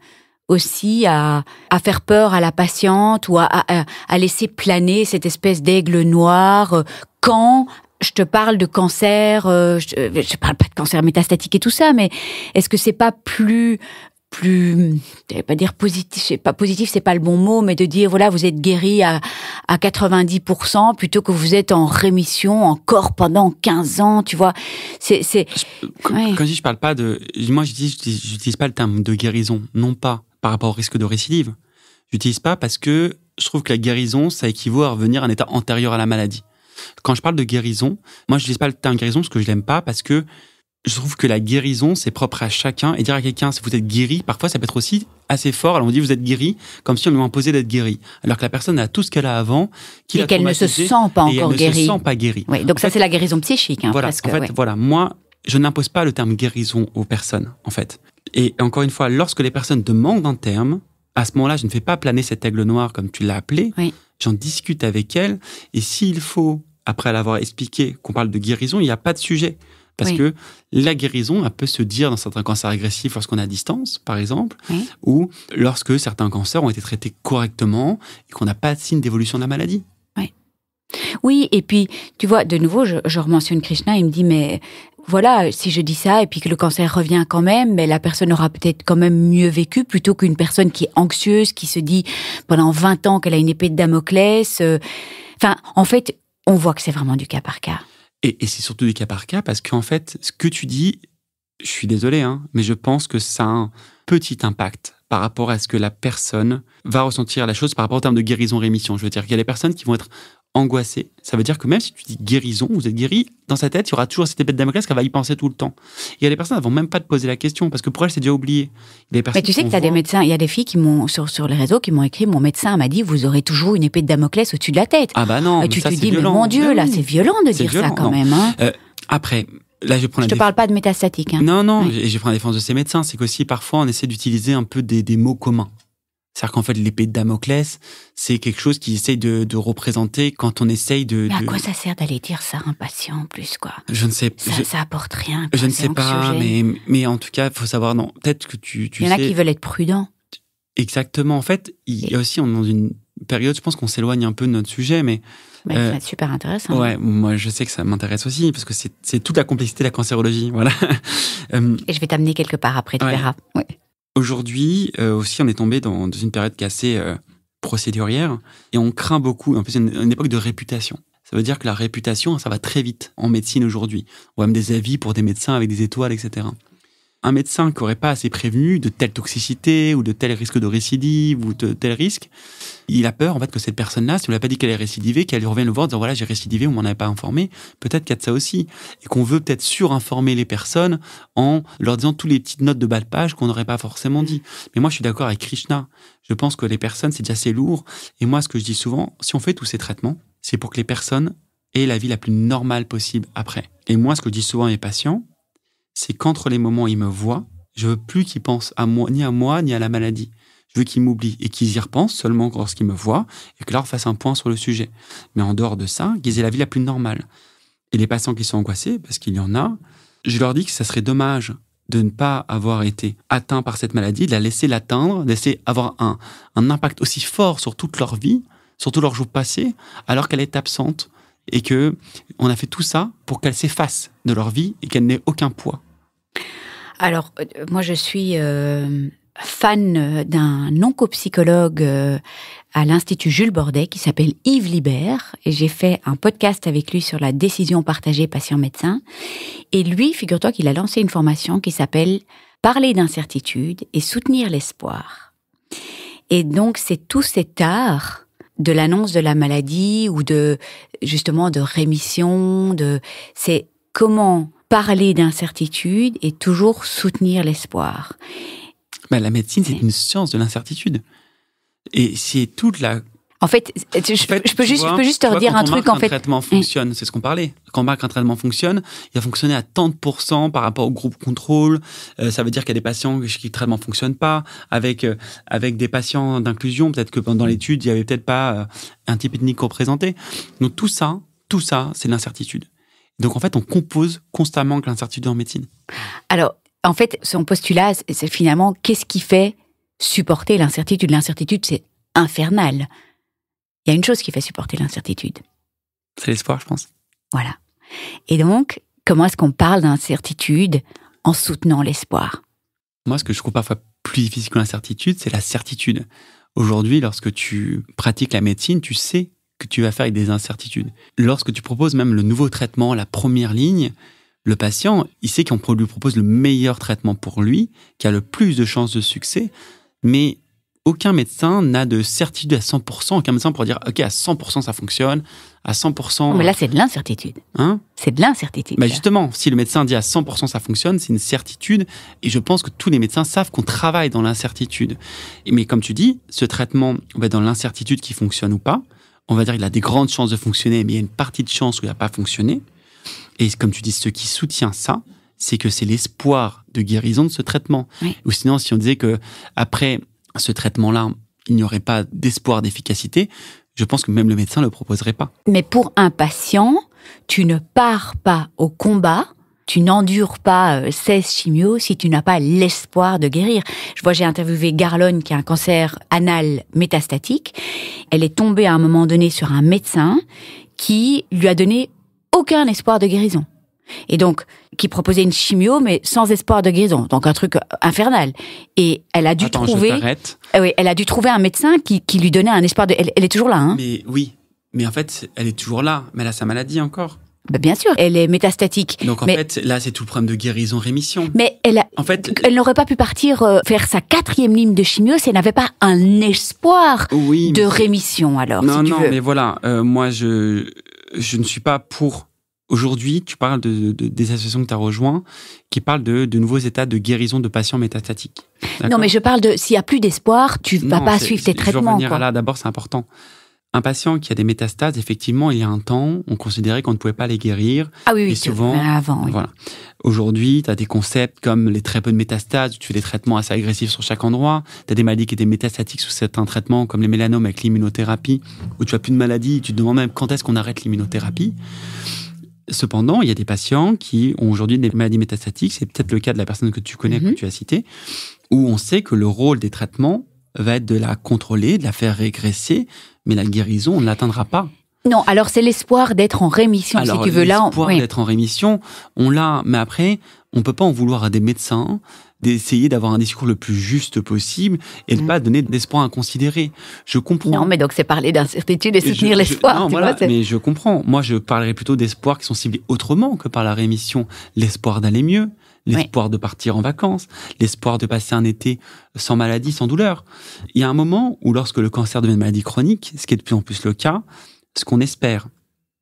aussi à faire peur à la patiente ou à laisser planer cette espèce d'aigle noir quand je te parle de cancer, je parle pas de cancer métastatique et tout ça, mais est-ce que c'est pas plus, je vais pas dire positif, c'est pas le bon mot, mais de dire voilà, vous êtes guéri à 90% plutôt que vous êtes en rémission encore pendant 15 ans, tu vois. Quand je dis je parle pas de, moi j'utilise pas le terme de guérison, non pas par rapport au risque de récidive. J'utilise pas parce que je trouve que la guérison, ça équivaut à revenir à un état antérieur à la maladie. Quand je parle de guérison, moi je n'utilise pas le terme guérison parce que je l'aime pas, parce que je trouve que la guérison, c'est propre à chacun. Et dire à quelqu'un, si vous êtes guéri, parfois ça peut être aussi assez fort. Alors on dit vous êtes guéri, comme si on lui imposait d'être guéri. Alors que la personne a tout ce qu'elle a avant, et qu'elle ne se sent pas encore guérie. Elle ne se sent pas guérie. Oui, donc ça c'est la guérison psychique. Hein, voilà, presque, en fait, voilà, moi, je n'impose pas le terme guérison aux personnes, en fait. Et encore une fois, lorsque les personnes demandent un terme, à ce moment-là, je ne fais pas planer cet aigle noir comme tu l'as appelé. Oui. J'en discute avec elle. Et s'il faut, après l'avoir expliqué qu'on parle de guérison, il n'y a pas de sujet. Parce que la guérison, elle peut se dire dans certains cancers agressifs lorsqu'on est à distance, par exemple, ou lorsque certains cancers ont été traités correctement et qu'on n'a pas de signe d'évolution de la maladie. Oui, et puis, tu vois, de nouveau, je rementionne Krishna, il me dit, mais voilà, si je dis ça et puis que le cancer revient quand même, mais la personne aura peut-être quand même mieux vécu plutôt qu'une personne qui est anxieuse, qui se dit pendant 20 ans qu'elle a une épée de Damoclès. Enfin, en fait, on voit que c'est vraiment du cas par cas. Et c'est surtout du cas par cas parce qu'en fait, ce que tu dis, je suis désolé, mais je pense que ça a un petit impact par rapport à ce que la personne va ressentir la chose par rapport au terme de guérison-rémission. Je veux dire qu'il y a des personnes qui vont être angoissées. Ça veut dire que même si tu dis guérison, vous êtes guéri, dans sa tête, il y aura toujours cette épée de Damoclès qu'elle va y penser tout le temps. Il y a des personnes qui ne vont même pas te poser la question parce que pour elles, c'est déjà oublié. Mais tu sais que tu as des médecins, il y a des filles qui m'ont, sur les réseaux, qui m'ont écrit, mon médecin m'a dit, vous aurez toujours une épée de Damoclès au-dessus de la tête. Ah bah non, et tu te dis, mais mon Dieu, là, c'est violent de dire ça quand même. Hein. Après, là, je te parle pas de métastatique. Hein. Non, et je prends la défense de ces médecins, c'est qu'aussi, parfois, on essaie d'utiliser un peu des mots communs. C'est-à-dire qu'en fait, l'épée de Damoclès, c'est quelque chose qui essaye de représenter quand on essaye de... Mais à quoi ça sert d'aller dire ça à un patient, en plus, quoi ? Je ne sais pas. Ça apporte rien. Je ne sais pas, mais en tout cas, il faut savoir, non, peut-être que tu sais... Il y en a qui veulent être prudents. Exactement. En fait, il y a aussi, on est dans une période, je pense qu'on s'éloigne un peu de notre sujet, mais... c'est super intéressant. Ouais, moi, je sais que ça m'intéresse aussi, parce que c'est toute la complexité de la cancérologie, voilà. Et je vais t'amener quelque part après, tu verras. Ouais. Aujourd'hui, aussi, on est tombé dans une période qui est assez procédurière et on craint beaucoup. En plus, c'est une époque de réputation. Ça veut dire que la réputation, ça va très vite en médecine aujourd'hui. On voit même des avis pour des médecins avec des étoiles, etc. Un médecin qui n'aurait pas assez prévenu de telle toxicité ou de tel risque de récidive ou de tel risque, il a peur en fait que cette personne-là, si on ne lui a pas dit qu'elle est récidivée, qu'elle revienne le voir en disant voilà, j'ai récidivé, on m'en avait pas informé. Peut-être qu'il y a de ça aussi. Et qu'on veut peut-être surinformer les personnes en leur disant toutes les petites notes de bas de page qu'on n'aurait pas forcément dit. Mais moi, je suis d'accord avec Krishna. Je pense que les personnes, c'est déjà assez lourd. Et moi, ce que je dis souvent, si on fait tous ces traitements, c'est pour que les personnes aient la vie la plus normale possible après. Et moi, ce que je dis souvent à mes patients, c'est qu'entre les moments où ils me voient, je veux plus qu'ils pensent à moi, ni à la maladie. Je veux qu'ils m'oublient et qu'ils y repensent seulement lorsqu'ils me voient et que là, on fasse un point sur le sujet. Mais en dehors de ça, qu'ils aient la vie la plus normale. Et les patients qui sont angoissés, parce qu'il y en a, je leur dis que ça serait dommage de ne pas avoir été atteint par cette maladie, de la laisser l'atteindre, de laisser avoir un impact aussi fort sur toute leur vie, sur tous leurs jours passés, alors qu'elle est absente. Et que on a fait tout ça pour qu'elle s'efface de leur vie et qu'elle n'ait aucun poids. Alors, moi, je suis fan d'un oncopsychologue à l'Institut Jules Bordet qui s'appelle Yves Libert. Et j'ai fait un podcast avec lui sur la décision partagée patient-médecin. Et lui, figure-toi qu'il a lancé une formation qui s'appelle « Parler d'incertitude et soutenir l'espoir ». Et donc, c'est tout cet art de l'annonce de la maladie ou justement de rémission, c'est comment parler d'incertitude et toujours soutenir l'espoir. Ben, la médecine, c'est une science de l'incertitude. Et c'est toute la... En fait, je peux juste te redire un truc. Quand un traitement fonctionne, c'est ce qu'on parlait. Quand on remarque qu'un traitement fonctionne, il va fonctionner à tant de % par rapport au groupe contrôle. Ça veut dire qu'il y a des patients qui le traitement fonctionne pas. Avec des patients d'inclusion, peut-être que pendant l'étude, il y avait peut-être pas un type ethnique représenté. Donc tout ça, c'est l'incertitude. Donc en fait, on compose constamment avec l'incertitude en médecine. Alors, en fait, son postulat, c'est finalement qu'est-ce qui fait supporter l'incertitude. L'incertitude, c'est infernal. Il y a une chose qui fait supporter l'incertitude. C'est l'espoir, je pense. Voilà. Et donc, comment est-ce qu'on parle d'incertitude en soutenant l'espoir ? Moi, ce que je trouve parfois plus difficile que l'incertitude, c'est la certitude. Aujourd'hui, lorsque tu pratiques la médecine, tu sais que tu vas faire avec des incertitudes. Lorsque tu proposes même le nouveau traitement, la première ligne, le patient, il sait qu'on lui propose le meilleur traitement pour lui, qui a le plus de chances de succès, mais aucun médecin n'a de certitude à 100%. Aucun médecin pourra dire « Ok, à 100% ça fonctionne, à 100%... » Mais là, c'est de l'incertitude. Hein ? C'est de l'incertitude. Bah justement, si le médecin dit à 100% ça fonctionne, c'est une certitude. Et je pense que tous les médecins savent qu'on travaille dans l'incertitude. Mais comme tu dis, ce traitement va être dans l'incertitude qui fonctionne ou pas. On va dire qu'il a des grandes chances de fonctionner, mais il y a une partie de chance où il n'a pas fonctionné. Et comme tu dis, ce qui soutient ça, c'est que c'est l'espoir de guérison de ce traitement. Oui. Ou sinon, si on disait que après ce traitement-là, il n'y aurait pas d'espoir d'efficacité, je pense que même le médecin ne le proposerait pas. Mais pour un patient, tu ne pars pas au combat, tu n'endures pas 16 chimios si tu n'as pas l'espoir de guérir. J'ai interviewé Garlone qui a un cancer anal métastatique. Elle est tombée à un moment donné sur un médecin qui lui a donné aucun espoir de guérison. Et donc, qui proposait une chimio, mais sans espoir de guérison. Donc, un truc infernal. Et elle a dû trouver... je t'arrête. Oui, elle a dû trouver un médecin qui lui donnait un espoir de... Elle est toujours là, hein. Mais oui. Mais en fait, elle est toujours là. Mais elle a sa maladie encore. Ben bien sûr, elle est métastatique. Donc, en fait, là, c'est tout le problème de guérison-rémission. Mais elle n'aurait pas pu partir faire sa 4e ligne de chimio si elle n'avait pas un espoir de rémission, alors, non, si tu veux. Mais voilà. Moi, je ne suis pas pour... Aujourd'hui, tu parles des associations que tu as rejointes qui parlent de nouveaux états de guérison de patients métastatiques. D'accord ? Non, mais je parle de s'il n'y a plus d'espoir, tu ne vas pas suivre tes traitements. Je veux revenir là, d'abord, c'est important. Un patient qui a des métastases, effectivement, il y a un temps, on considérait qu'on ne pouvait pas les guérir. Ah oui, et souvent, avant. Oui. Voilà. Aujourd'hui, tu as des concepts comme les très peu de métastases, où tu fais des traitements assez agressifs sur chaque endroit. Tu as des maladies qui étaient métastatiques sous certains traitements, comme les mélanomes avec l'immunothérapie, où tu n'as plus de maladie, tu te demandes même quand est-ce qu'on arrête l'immunothérapie. Cependant, il y a des patients qui ont aujourd'hui des maladies métastatiques, c'est peut-être le cas de la personne que tu connais, que tu as citée, où on sait que le rôle des traitements va être de la contrôler, de la faire régresser, mais la guérison, on ne l'atteindra pas. Non, alors c'est l'espoir d'être en rémission, si tu veux. L'espoir d'être en rémission, on l'a, mais après, on ne peut pas en vouloir à des médecins d'essayer d'avoir un discours le plus juste possible et de ne pas donner d'espoir inconsidéré. Je comprends. Non, mais donc c'est parler d'incertitude et soutenir l'espoir. Mais je comprends. Moi, je parlerais plutôt d'espoir qui sont ciblés autrement que par la rémission. L'espoir d'aller mieux, l'espoir de partir en vacances, l'espoir de passer un été sans maladie, sans douleur. Il y a un moment où lorsque le cancer devient une maladie chronique, ce qui est de plus en plus le cas, ce qu'on espère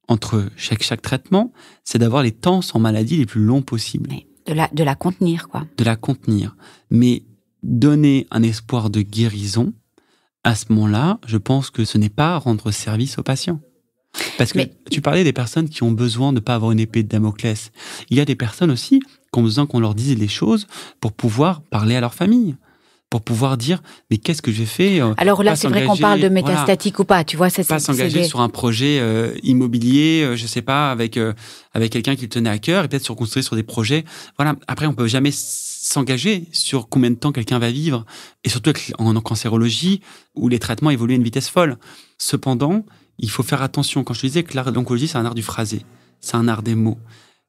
entre chaque traitement, c'est d'avoir les temps sans maladie les plus longs possibles. Oui. De la contenir, quoi. De la contenir. Mais donner un espoir de guérison, à ce moment-là, je pense que ce n'est pas rendre service aux patients. Parce que tu parlais des personnes qui ont besoin de ne pas avoir une épée de Damoclès. Il y a des personnes aussi qui ont besoin qu'on leur dise les choses pour pouvoir parler à leur famille. pour pouvoir dire mais qu'est-ce que j'ai fait. Alors là, c'est vrai qu'on parle de métastatique ou pas, tu vois. Pas s'engager sur un projet immobilier, je sais pas, avec quelqu'un qui le tenait à cœur, et peut-être se reconstruire sur des projets. Voilà. Après, on peut jamais s'engager sur combien de temps quelqu'un va vivre, et surtout en cancérologie où les traitements évoluent à une vitesse folle. Cependant, il faut faire attention. Quand je te disais que l'art de l'oncologie, c'est un art du phrasé, c'est un art des mots.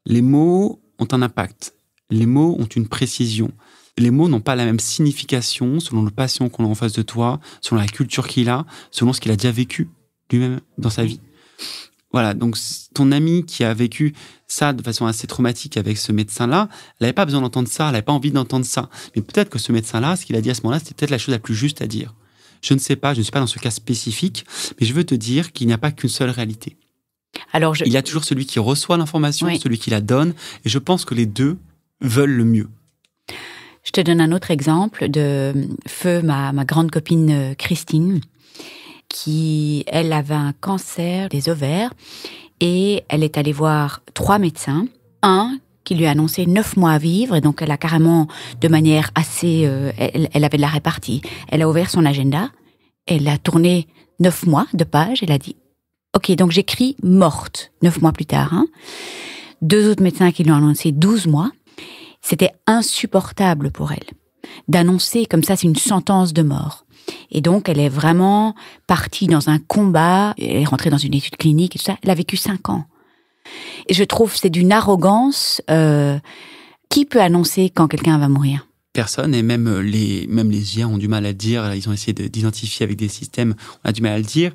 Les mots ont un impact. Les mots ont une précision. Les mots n'ont pas la même signification selon le patient qu'on a en face de toi, selon la culture qu'il a, selon ce qu'il a déjà vécu lui-même dans sa vie. Voilà, donc ton ami qui a vécu ça de façon assez traumatique avec ce médecin-là, elle n'avait pas besoin d'entendre ça, elle n'avait pas envie d'entendre ça. Mais peut-être que ce médecin-là, ce qu'il a dit à ce moment-là, c'était peut-être la chose la plus juste à dire. Je ne sais pas, je ne suis pas dans ce cas spécifique, mais je veux te dire qu'il n'y a pas qu'une seule réalité. Alors Il y a toujours celui qui reçoit l'information, celui qui la donne, et je pense que les deux veulent le mieux. Je te donne un autre exemple de feu ma grande copine Christine, qui, elle, avait un cancer des ovaires et elle est allée voir 3 médecins. Un qui lui a annoncé 9 mois à vivre, et donc elle a carrément, de manière assez... elle avait de la répartie. Elle a ouvert son agenda, elle a tourné 9 mois de pages, elle a dit « Ok, donc j'écris morte 9 mois plus tard. Hein. » 2 autres médecins qui lui ont annoncé 12 mois. C'était insupportable pour elle d'annoncer comme ça, c'est une sentence de mort. Et donc, elle est vraiment partie dans un combat, elle est rentrée dans une étude clinique et tout ça. Elle a vécu 5 ans. Et je trouve que c'est d'une arrogance. Qui peut annoncer quand quelqu'un va mourir ? Personne, et même les IA ont du mal à le dire. Ils ont essayé d'identifier avec des systèmes, on a du mal à le dire.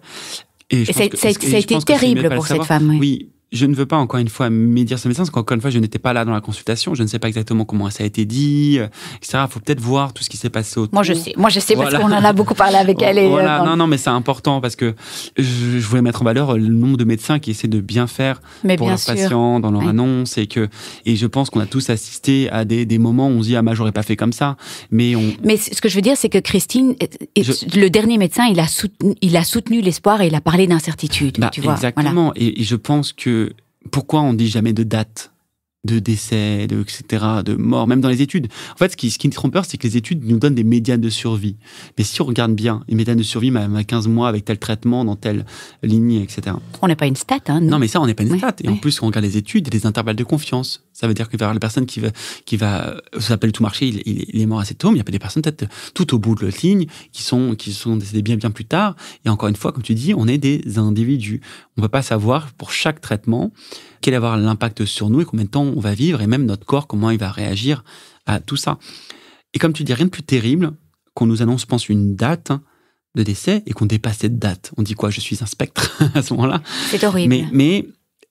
Et ça a été terrible pour cette femme. Oui. Je ne veux pas, encore une fois, médire ce médecin, parce qu'encore une fois, je n'étais pas là dans la consultation, je ne sais pas exactement comment ça a été dit, etc. Il faut peut-être voir tout ce qui s'est passé autour. Moi, je sais voilà. Parce qu'on en a beaucoup parlé avec elle. Voilà, non, mais c'est important, parce que je voulais mettre en valeur le nombre de médecins qui essaient de bien faire pour leurs patients, dans leur annonce, et je pense qu'on a tous assisté à des moments où on se dit, j'aurais pas fait comme ça, mais ce que je veux dire, c'est que Christine, le dernier médecin, il a soutenu l'espoir et il a parlé d'incertitude, tu vois. Exactement, voilà. Et je pense que pourquoi on dit jamais de date de décès, etc., de mort, même dans les études. En fait, ce qui me trompe peur, c'est que les études nous donnent des médianes de survie. Mais si on regarde bien, une médiane de survie, même à 15 mois avec tel traitement, dans telle ligne, etc. On n'est pas une stat, hein. Non, mais ça, on n'est pas une stat. Et en plus, quand on regarde les études, il y a des intervalles de confiance. Ça veut dire que vers la personne qui va, ça s'appelle tout marché, il est mort assez tôt, mais il y a des personnes peut-être tout au bout de la ligne qui sont décédées bien plus tard. Et encore une fois, comme tu dis, on est des individus. On ne peut pas savoir pour chaque traitement quel va avoir l'impact sur nous et combien de temps on va vivre, et même notre corps, comment il va réagir à tout ça. Et comme tu dis, rien de plus terrible qu'on nous annonce, je pense, une date de décès et qu'on dépasse cette date. On dit quoi ? Je suis un spectre à ce moment-là. C'est horrible. Mais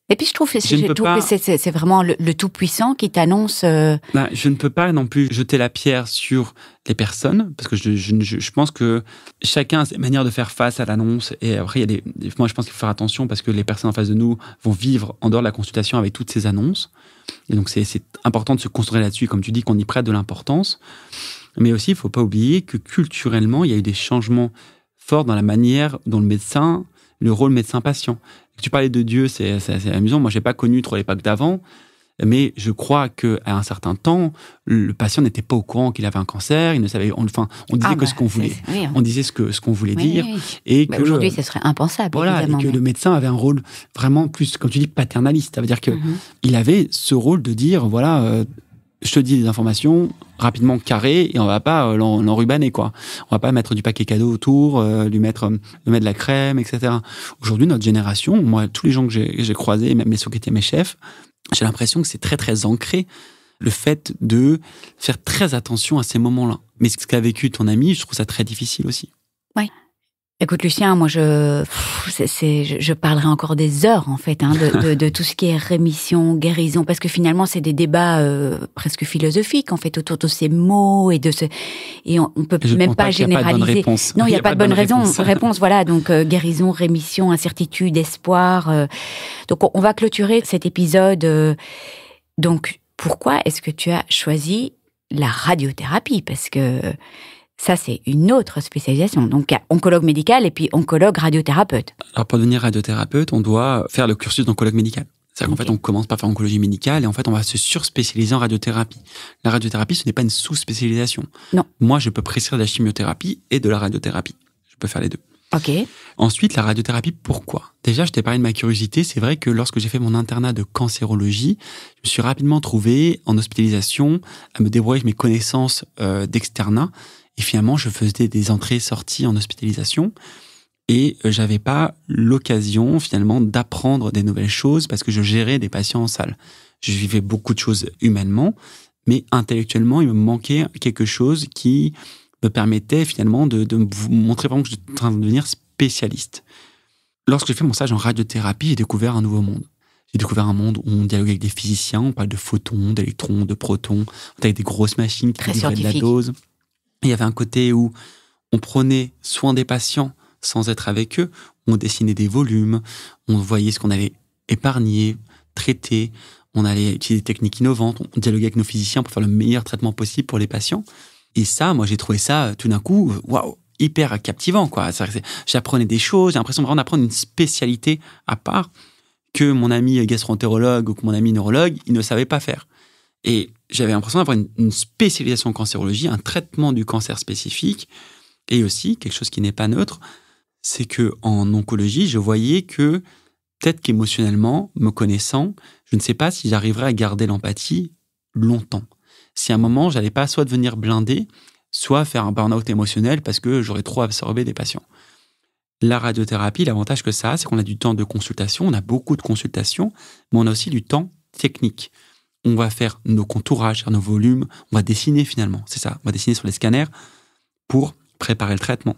et puis je trouve que c'est vraiment le Tout-Puissant qui t'annonce... je ne peux pas non plus jeter la pierre sur les personnes, parce que je pense que chacun a ses manières de faire face à l'annonce, et après, moi je pense qu'il faut faire attention, parce que les personnes en face de nous vont vivre en dehors de la consultation avec toutes ces annonces, et donc c'est important de se construire là-dessus, comme tu dis, qu'on y prête de l'importance, mais aussi il ne faut pas oublier que culturellement, il y a eu des changements forts dans la manière dont le rôle médecin-patient. Tu parlais de Dieu, c'est amusant. Moi, je n'ai pas connu trop l'époque d'avant, mais je crois qu'à un certain temps, le patient n'était pas au courant qu'il avait un cancer. Il ne savait, on disait que ce qu'on voulait. On disait ce qu'on voulait dire. Et que, aujourd'hui, ce serait impensable. Voilà, et que le médecin avait un rôle vraiment plus, comme tu dis, paternaliste. Ça veut dire qu'il avait ce rôle de dire, voilà, je te dis des informations rapidement carrées, et on va pas l'enrubaner, quoi. On va pas mettre du paquet cadeau autour, lui mettre de la crème, etc. Aujourd'hui, notre génération, moi, tous les gens que j'ai croisés, même ceux qui étaient mes chefs, j'ai l'impression que c'est très, très ancré, le fait de faire très attention à ces moments-là. Mais ce qu'a vécu ton ami, je trouve ça très difficile aussi. Oui. Écoute, Lucien, moi, je parlerai encore des heures, en fait, de tout ce qui est rémission, guérison, parce que finalement, c'est des débats presque philosophiques, en fait, autour de ces mots et on peut même pas généraliser. Non, il n'y a pas de bonne réponse. Voilà, donc guérison, rémission, incertitude, espoir. Donc, on va clôturer cet épisode. Donc, pourquoi est-ce que tu as choisi la radiothérapie ? Parce que ça, c'est une autre spécialisation. Donc, il y a oncologue médical et puis oncologue radiothérapeute. Alors, pour devenir radiothérapeute, on doit faire le cursus d'oncologue médical. C'est-à-dire qu'en fait, on commence par faire oncologie médicale et en fait, on va se surspécialiser en radiothérapie. La radiothérapie, ce n'est pas une sous-spécialisation. Non. Moi, je peux prescrire de la chimiothérapie et de la radiothérapie. Je peux faire les deux. Ok. Ensuite, la radiothérapie, pourquoi ? Déjà, je t'ai parlé de ma curiosité. C'est vrai que lorsque j'ai fait mon internat de cancérologie, je me suis rapidement trouvé en hospitalisation à me débrouiller avec mes connaissances d'externat. Et finalement, je faisais des entrées-sorties en hospitalisation. Et j'avais pas l'occasion, finalement, d'apprendre des nouvelles choses parce que je gérais des patients en salle. Je vivais beaucoup de choses humainement, mais intellectuellement, il me manquait quelque chose qui me permettait finalement de vous montrer vraiment que j'étais en train de devenir spécialiste. Lorsque j'ai fait mon stage en radiothérapie, j'ai découvert un nouveau monde. J'ai découvert un monde où on dialogue avec des physiciens, on parle de photons, d'électrons, de protons, avec des grosses machines qui livraient de la dose. Et il y avait un côté où on prenait soin des patients sans être avec eux, on dessinait des volumes, on voyait ce qu'on allait épargner, traiter, on allait utiliser des techniques innovantes, on dialoguait avec nos physiciens pour faire le meilleur traitement possible pour les patients. Et ça, moi, j'ai trouvé ça, tout d'un coup, waouh, hyper captivant, quoi. J'apprenais des choses, j'ai l'impression vraiment d'apprendre une spécialité à part que mon ami gastro-entérologue ou que mon ami neurologue, il ne savait pas faire. Et j'avais l'impression d'avoir une spécialisation en cancérologie, un traitement du cancer spécifique, et aussi, quelque chose qui n'est pas neutre, c'est que en oncologie, je voyais que peut-être qu'émotionnellement, me connaissant, je ne sais pas si j'arriverais à garder l'empathie longtemps. Si à un moment, j'allais pas soit devenir blindé, soit faire un burn-out émotionnel parce que j'aurais trop absorbé des patients. La radiothérapie, l'avantage que ça a, c'est qu'on a du temps de consultation, on a beaucoup de consultations, mais on a aussi du temps technique. On va faire nos contourages, nos volumes, on va dessiner finalement, c'est ça, on va dessiner sur les scanners pour préparer le traitement.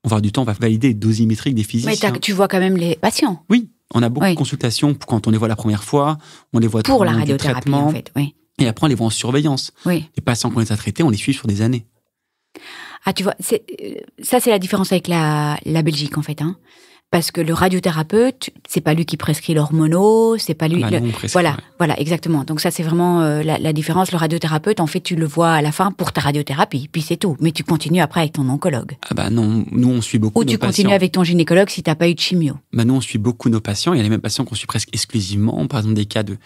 On va avoir du temps, on va valider les dosimétriques des physiciens. Mais tu vois quand même les patients. Oui, on a beaucoup de consultations quand on les voit la première fois, on les voit pour la radiothérapie en fait, oui. Et après on les voit en surveillance. Oui. Les patients qu'on les a traités, on les suit sur des années. Ah, tu vois, ça c'est la différence avec la Belgique en fait, hein. Parce que le radiothérapeute, c'est pas lui qui prescrit l'hormono, c'est pas lui. Nous, on prescrit, voilà, exactement. Donc ça, c'est vraiment la différence. Le radiothérapeute, en fait, tu le vois à la fin pour ta radiothérapie, puis c'est tout. Mais tu continues après avec ton oncologue. Ah bah non, nous on suit beaucoup nos patients. Ou tu continues avec ton gynécologue si t'as pas eu de chimio. Bah nous on suit beaucoup nos patients. Il y a les mêmes patients qu'on suit presque exclusivement. Par exemple, des cas de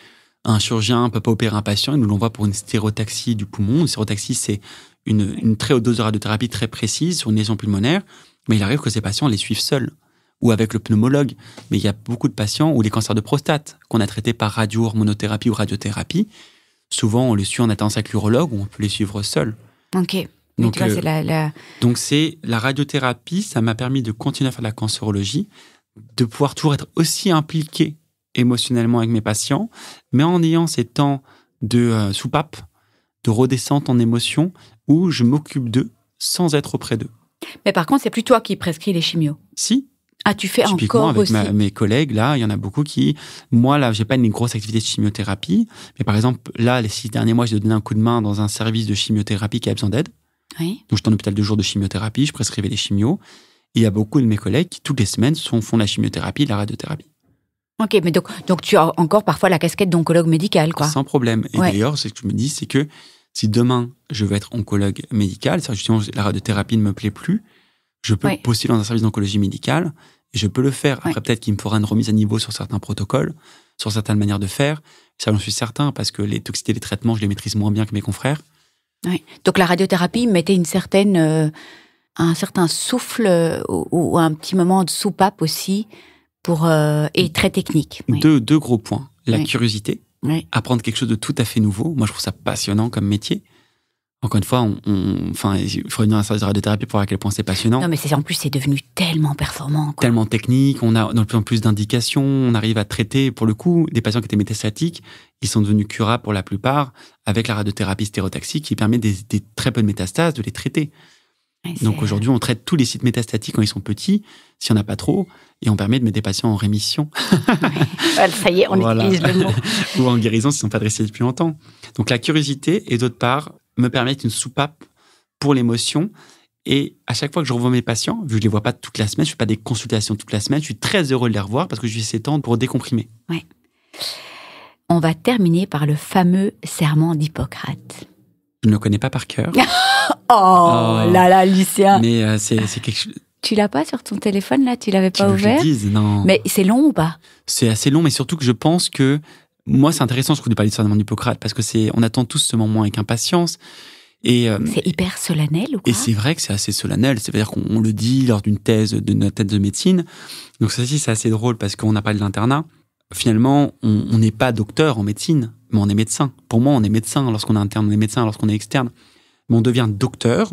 un chirurgien ne peut pas opérer un patient, il nous l'envoie pour une stérotaxie du poumon. Une stérotaxie, c'est une très haute dose de radiothérapie très précise sur une lésion pulmonaire. Mais il arrive que ces patients les suivent seuls, ou avec le pneumologue. Mais il y a beaucoup de patients, ou les cancers de prostate, qu'on a traités par radio-hormonothérapie ou radiothérapie. Souvent, on les suit en attendant avec l'urologue, ou on peut les suivre seuls. Ok. Donc, tu vois, c'est donc, c'est la radiothérapie, ça m'a permis de continuer à faire de la cancérologie, de pouvoir toujours être aussi impliqué émotionnellement avec mes patients, mais en ayant ces temps de soupape, de redescente en émotion, où je m'occupe d'eux sans être auprès d'eux. Mais par contre, c'est plus toi qui prescris les chimios. Si. Ah, tu fais typiquement, encore avec aussi. mes collègues, là, il y en a beaucoup qui... Moi, là, j'ai pas une grosse activité de chimiothérapie, mais par exemple, là, les 6 derniers mois, j'ai donné un coup de main dans un service de chimiothérapie qui a besoin d'aide. Oui. Donc, j'étais en hôpital 2 jours de chimiothérapie, je prescrivais les chimios. Et il y a beaucoup de mes collègues qui, toutes les semaines, font de la chimiothérapie et de la radiothérapie. Ok, mais donc tu as encore parfois la casquette d'oncologue médical, quoi. Sans problème. Et Ouais. d'ailleurs, ce que je me dis, c'est que si demain, je veux être oncologue médical, c'est-à-dire justement la radiothérapie ne me plaît plus, je peux postuler dans un service d'oncologie médicale et je peux le faire. Après, peut-être qu'il me faudra une remise à niveau sur certains protocoles, sur certaines manières de faire. Ça, j'en suis certain, parce que les toxicités des traitements, je les maîtrise moins bien que mes confrères. Ouais. Donc la radiothérapie mettait un certain souffle ou un petit moment de soupape aussi et très technique. Oui. Deux gros points. La Oui. curiosité, Oui. apprendre quelque chose de tout à fait nouveau. Moi, je trouve ça passionnant comme métier. Encore une fois, il faudrait venir à un service de radiothérapie pour voir à quel point c'est passionnant. Non, mais en plus, c'est devenu tellement performant, quoi. Tellement technique, on a de plus en plus d'indications, on arrive à traiter, pour le coup, des patients qui étaient métastatiques, ils sont devenus curables pour la plupart avec la radiothérapie stérotaxique qui permet des très peu de métastases de les traiter. Ouais, Donc aujourd'hui, on traite tous les sites métastatiques quand ils sont petits, s'il n'y en a pas trop, et on permet de mettre des patients en rémission. Ouais, ça y est, on utilise le mot. Ou en guérison s'ils ne sont pas dressés depuis longtemps. Donc la curiosité, et d'autre part, me permet d'être une soupape pour l'émotion. Et à chaque fois que je revois mes patients, vu que je ne les vois pas toute la semaine, je ne fais pas des consultations toute la semaine, je suis très heureux de les revoir parce que j'ai ces temps pour décomprimer. Ouais. On va terminer par le fameux serment d'Hippocrate. Je ne le connais pas par cœur. Oh là, Lucien. Mais c'est quelque chose... Tu l'as pas sur ton téléphone, là? Tu l'avais pas ouvert? Non. Mais c'est long ou pas? C'est assez long, mais surtout que je pense que moi, c'est intéressant, je trouve, de parler du serment d'Hippocrate parce que on attend tous ce moment avec impatience. Et, c'est hyper solennel ou quoi? Et c'est vrai que c'est assez solennel. C'est-à-dire qu'on le dit lors d'une thèse, de notre thèse de médecine. Donc ça aussi, c'est assez drôle parce qu'on a parlé de l'internat. Finalement, on n'est pas docteur en médecine, mais on est médecin. Pour moi, on est médecin lorsqu'on est interne, on est médecin lorsqu'on est externe. Mais on devient docteur.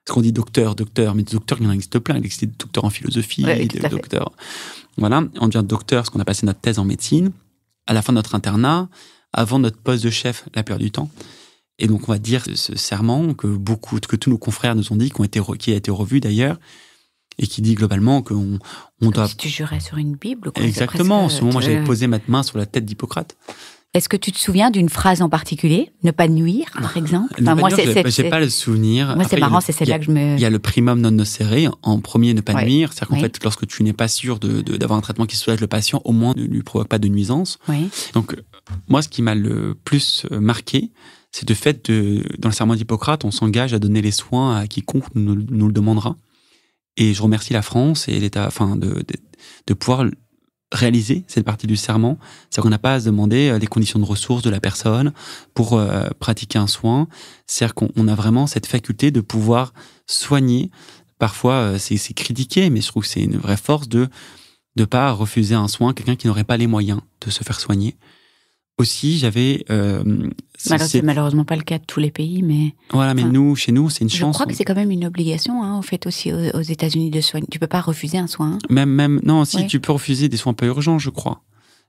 Parce qu'on dit docteur, mais des docteurs, il y en existe plein. Il existe des docteurs en philosophie, des docteurs. Voilà, on devient docteur parce qu'on a passé notre thèse en médecine. À la fin de notre internat, avant notre poste de chef, la plupart du temps. Et donc, on va dire ce serment que tous nos confrères nous ont dit, qui a été revu d'ailleurs, et qui dit globalement qu'on doit... Si tu jurais sur une Bible, quoi. Exactement. En ce moment, j'avais posé ma main sur la tête d'Hippocrate. Est-ce que tu te souviens d'une phrase en particulier? Ne pas nuire, par exemple? J'ai pas le souvenir. Moi, c'est marrant, c'est celle-là que je me... Il y a le primum non nocere, en premier, ne pas nuire. C'est-à-dire qu'en fait, lorsque tu n'es pas sûr d'avoir un traitement qui soulage le patient, au moins ne lui provoque pas de nuisance. Oui. Donc, moi, ce qui m'a le plus marqué, c'est le fait dans le serment d'Hippocrate, on s'engage à donner les soins à quiconque nous le demandera. Et je remercie la France et l'État, de pouvoir réaliser cette partie du serment. C'est-à-dire qu'on n'a pas à se demander les conditions de ressources de la personne pour pratiquer un soin. C'est-à-dire qu'on a vraiment cette faculté de pouvoir soigner. Parfois, c'est critiqué, mais je trouve que c'est une vraie force de ne pas refuser un soin à quelqu'un qui n'aurait pas les moyens de se faire soigner. Aussi, j'avais... c'est malheureusement pas le cas de tous les pays, mais... Voilà, mais chez nous, c'est une chance. Je crois que c'est quand même une obligation, en fait, aussi aux États-Unis de soigner. Tu peux pas refuser un soin. Tu peux refuser des soins pas urgents, je crois.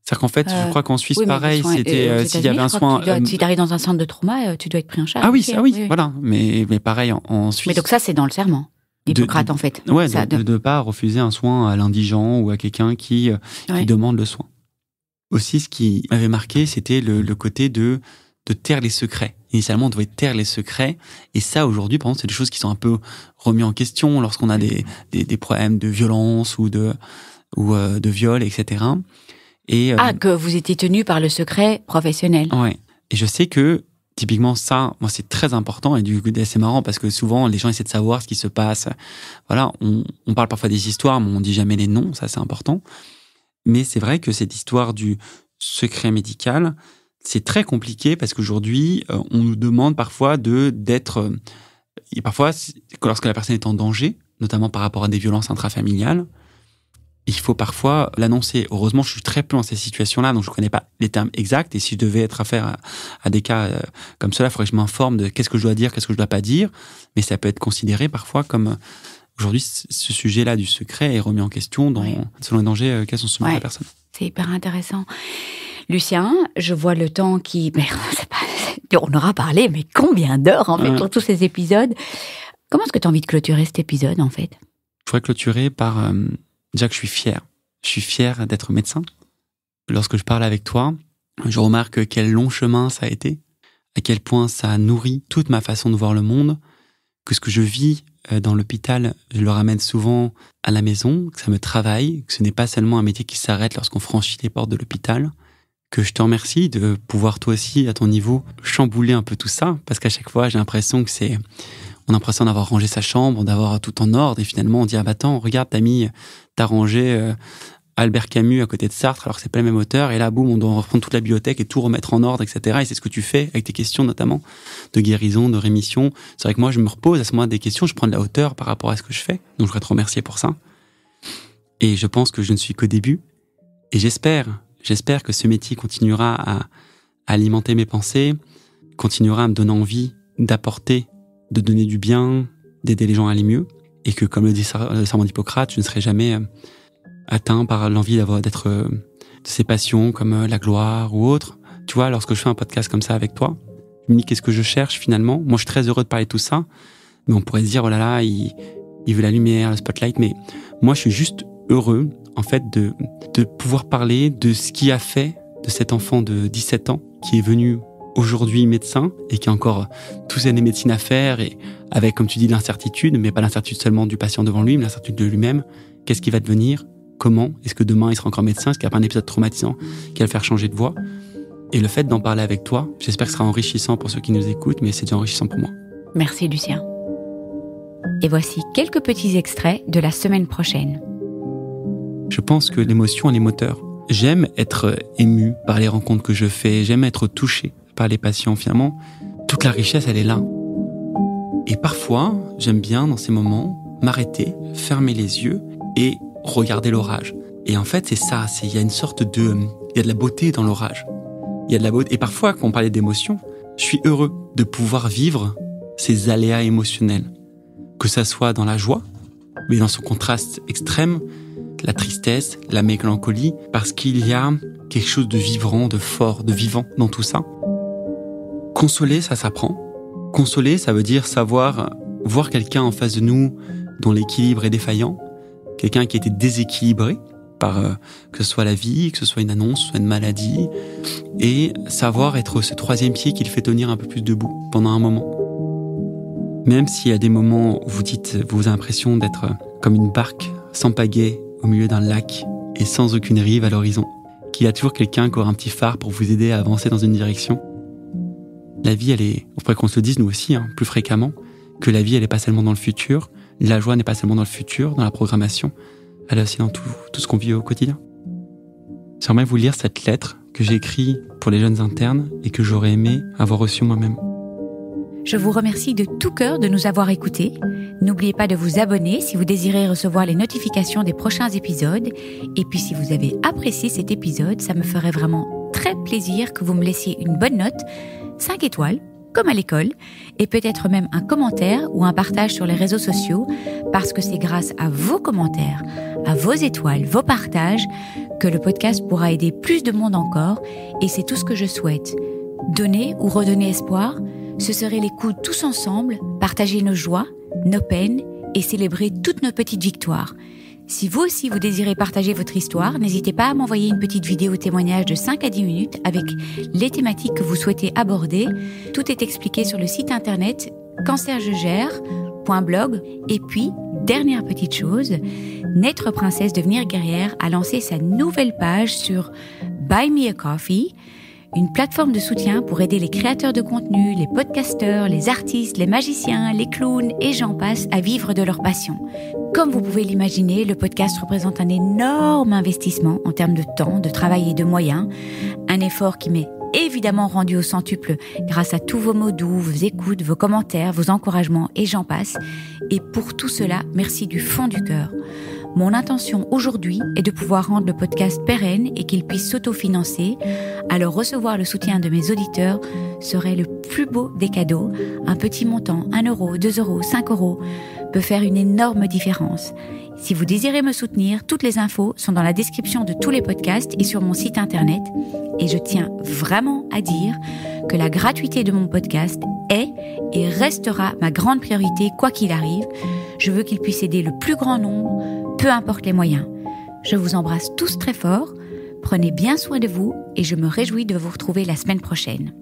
C'est-à-dire qu'en fait, je crois qu'en Suisse, pareil, c'était s'il y avait un soin... Si tu arrives dans un centre de trauma, tu dois être pris en charge. Ah oui, voilà. Mais pareil, en Suisse... Mais donc ça, c'est dans le serment d'Hippocrate, en fait. Ouais, de ne pas refuser un soin à l'indigent ou à quelqu'un qui demande le soin. Aussi, ce qui m'avait marqué, c'était le côté de taire les secrets. Initialement, on devait taire les secrets. Et ça, aujourd'hui, par exemple, c'est des choses qui sont un peu remises en question lorsqu'on a des problèmes de violence ou de viol, etc. Et, que vous étiez tenu par le secret professionnel. Ouais. Et je sais que, typiquement, ça, moi, c'est très important. Et du coup, c'est marrant parce que souvent, les gens essaient de savoir ce qui se passe. Voilà, on parle parfois des histoires, mais on dit jamais les noms. Ça, c'est important. Mais c'est vrai que cette histoire du secret médical, c'est très compliqué parce qu'aujourd'hui, on nous demande parfois d'être... Et parfois, lorsque la personne est en danger, notamment par rapport à des violences intrafamiliales, il faut parfois l'annoncer. Heureusement, je suis très peu dans ces situations-là, donc je ne connais pas les termes exacts. Et si je devais être affaire à des cas comme cela, il faudrait que je m'informe de qu'est-ce que je dois dire, qu'est-ce que je ne dois pas dire. Mais ça peut être considéré parfois comme... Aujourd'hui, ce sujet-là du secret est remis en question selon les dangers qu'elles sont soumises à la personne. C'est hyper intéressant. Lucien, je vois le temps qui... Mais on aura parlé, mais combien d'heures, en fait, sur tous ces épisodes. Comment est-ce que tu as envie de clôturer cet épisode, en fait? Je pourrais clôturer par... déjà que je suis fier. Je suis fier d'être médecin. Lorsque je parle avec toi, je remarque quel long chemin ça a été, à quel point ça nourrit toute ma façon de voir le monde, que ce que je vis dans l'hôpital, je le ramène souvent à la maison, que ça me travaille, que ce n'est pas seulement un métier qui s'arrête lorsqu'on franchit les portes de l'hôpital, que je te remercie de pouvoir toi aussi, à ton niveau, chambouler un peu tout ça, parce qu'à chaque fois, j'ai l'impression que on a l'impression d'avoir rangé sa chambre, d'avoir tout en ordre, et finalement, on dit, attends, regarde, t'as rangé Albert Camus à côté de Sartre, alors que c'est pas la même auteur, et là, boum, on doit reprendre toute la bibliothèque et tout remettre en ordre, etc. Et c'est ce que tu fais avec tes questions, notamment, de guérison, de rémission. C'est vrai que moi, je me repose à ce moment-là des questions, je prends de la hauteur par rapport à ce que je fais, donc je voudrais te remercier pour ça. Et je pense que je ne suis qu'au début, et j'espère que ce métier continuera à alimenter mes pensées, continuera à me donner envie d'apporter, de donner du bien, d'aider les gens à aller mieux, et que, comme le dit le serment d'Hippocrate, je ne serai jamais atteint par l'envie d'être de ces passions comme la gloire ou autre. Tu vois, lorsque je fais un podcast comme ça avec toi, je me dis qu'est-ce que je cherche finalement. Moi, je suis très heureux de parler de tout ça, mais on pourrait se dire, oh là là, il veut la lumière, le spotlight, mais moi, je suis juste heureux, en fait, de pouvoir parler de ce qui a fait de cet enfant de 17 ans qui est venu aujourd'hui médecin et qui a encore toutes ces années de médecine à faire et avec, comme tu dis, l'incertitude, mais pas l'incertitude seulement du patient devant lui, mais l'incertitude de lui-même. Qu'est-ce qui va devenir? Comment? Est-ce que demain il sera encore médecin? Est-ce qu'il n'y a pas un épisode traumatisant qui va le faire changer de voie? Et le fait d'en parler avec toi, j'espère que ce sera enrichissant pour ceux qui nous écoutent, mais c'est déjà enrichissant pour moi. Merci Lucien. Et voici quelques petits extraits de la semaine prochaine. Je pense que l'émotion, elle est moteur. j'aime être ému par les rencontres que je fais, j'aime être touché par les patients. Finalement, toute la richesse, elle est là. Et parfois, j'aime bien, dans ces moments, m'arrêter, fermer les yeux et regarder l'orage. Et en fait, c'est ça, il y a une sorte de... Il y a de la beauté dans l'orage. Il y a de la beauté. Et parfois, quand on parlait d'émotions, je suis heureux de pouvoir vivre ces aléas émotionnels. Que ça soit dans la joie, mais dans son contraste extrême, la tristesse, la mélancolie, parce qu'il y a quelque chose de vivant, de fort, de vivant dans tout ça. Consoler, ça s'apprend. Consoler, ça veut dire savoir voir quelqu'un en face de nous dont l'équilibre est défaillant, quelqu'un qui était déséquilibré par que ce soit la vie, que ce soit une annonce, soit une maladie, et savoir être ce troisième pied qui le fait tenir un peu plus debout pendant un moment. Même s'il y a des moments où vous avez l'impression d'être comme une barque sans pagaie au milieu d'un lac et sans aucune rive à l'horizon, qu'il y a toujours quelqu'un qui aura un petit phare pour vous aider à avancer dans une direction. La vie, on pourrait qu'on se le dise nous aussi, plus fréquemment, que la vie, elle n'est pas seulement dans le futur, la joie n'est pas seulement dans le futur, dans la programmation, elle est aussi dans tout ce qu'on vit au quotidien. J'aimerais vous lire cette lettre que j'ai écrite pour les jeunes internes et que j'aurais aimé avoir reçue moi-même. Je vous remercie de tout cœur de nous avoir écoutés. N'oubliez pas de vous abonner si vous désirez recevoir les notifications des prochains épisodes. Et puis si vous avez apprécié cet épisode, ça me ferait vraiment très plaisir que vous me laissiez une bonne note, 5 étoiles, comme à l'école, et peut-être même un commentaire ou un partage sur les réseaux sociaux, parce que c'est grâce à vos commentaires, à vos étoiles, vos partages, que le podcast pourra aider plus de monde encore, et c'est tout ce que je souhaite. Donner ou redonner espoir, ce serait les coups tous ensemble, partager nos joies, nos peines et célébrer toutes nos petites victoires. Si vous aussi vous désirez partager votre histoire, n'hésitez pas à m'envoyer une petite vidéo témoignage de 5 à 10 minutes avec les thématiques que vous souhaitez aborder. Tout est expliqué sur le site internet cancerjegère.blog. Et puis, dernière petite chose, Naître Princesse Devenir Guerrière a lancé sa nouvelle page sur Buy Me a Coffee, une plateforme de soutien pour aider les créateurs de contenu, les podcasteurs, les artistes, les magiciens, les clowns et j'en passe à vivre de leur passion. Comme vous pouvez l'imaginer, le podcast représente un énorme investissement en termes de temps, de travail et de moyens. Un effort qui m'est évidemment rendu au centuple grâce à tous vos mots doux, vos écoutes, vos commentaires, vos encouragements et j'en passe. Et pour tout cela, merci du fond du cœur. Mon intention aujourd'hui est de pouvoir rendre le podcast pérenne et qu'il puisse s'autofinancer. Alors recevoir le soutien de mes auditeurs serait le plus beau des cadeaux. Un petit montant, 1 euro, 2 euros, 5 euros, peut faire une énorme différence. Si vous désirez me soutenir, toutes les infos sont dans la description de tous les podcasts et sur mon site internet. Et je tiens vraiment à dire que la gratuité de mon podcast est et restera ma grande priorité quoi qu'il arrive. Je veux qu'il puisse aider le plus grand nombre, peu importe les moyens. Je vous embrasse tous très fort, prenez bien soin de vous et je me réjouis de vous retrouver la semaine prochaine.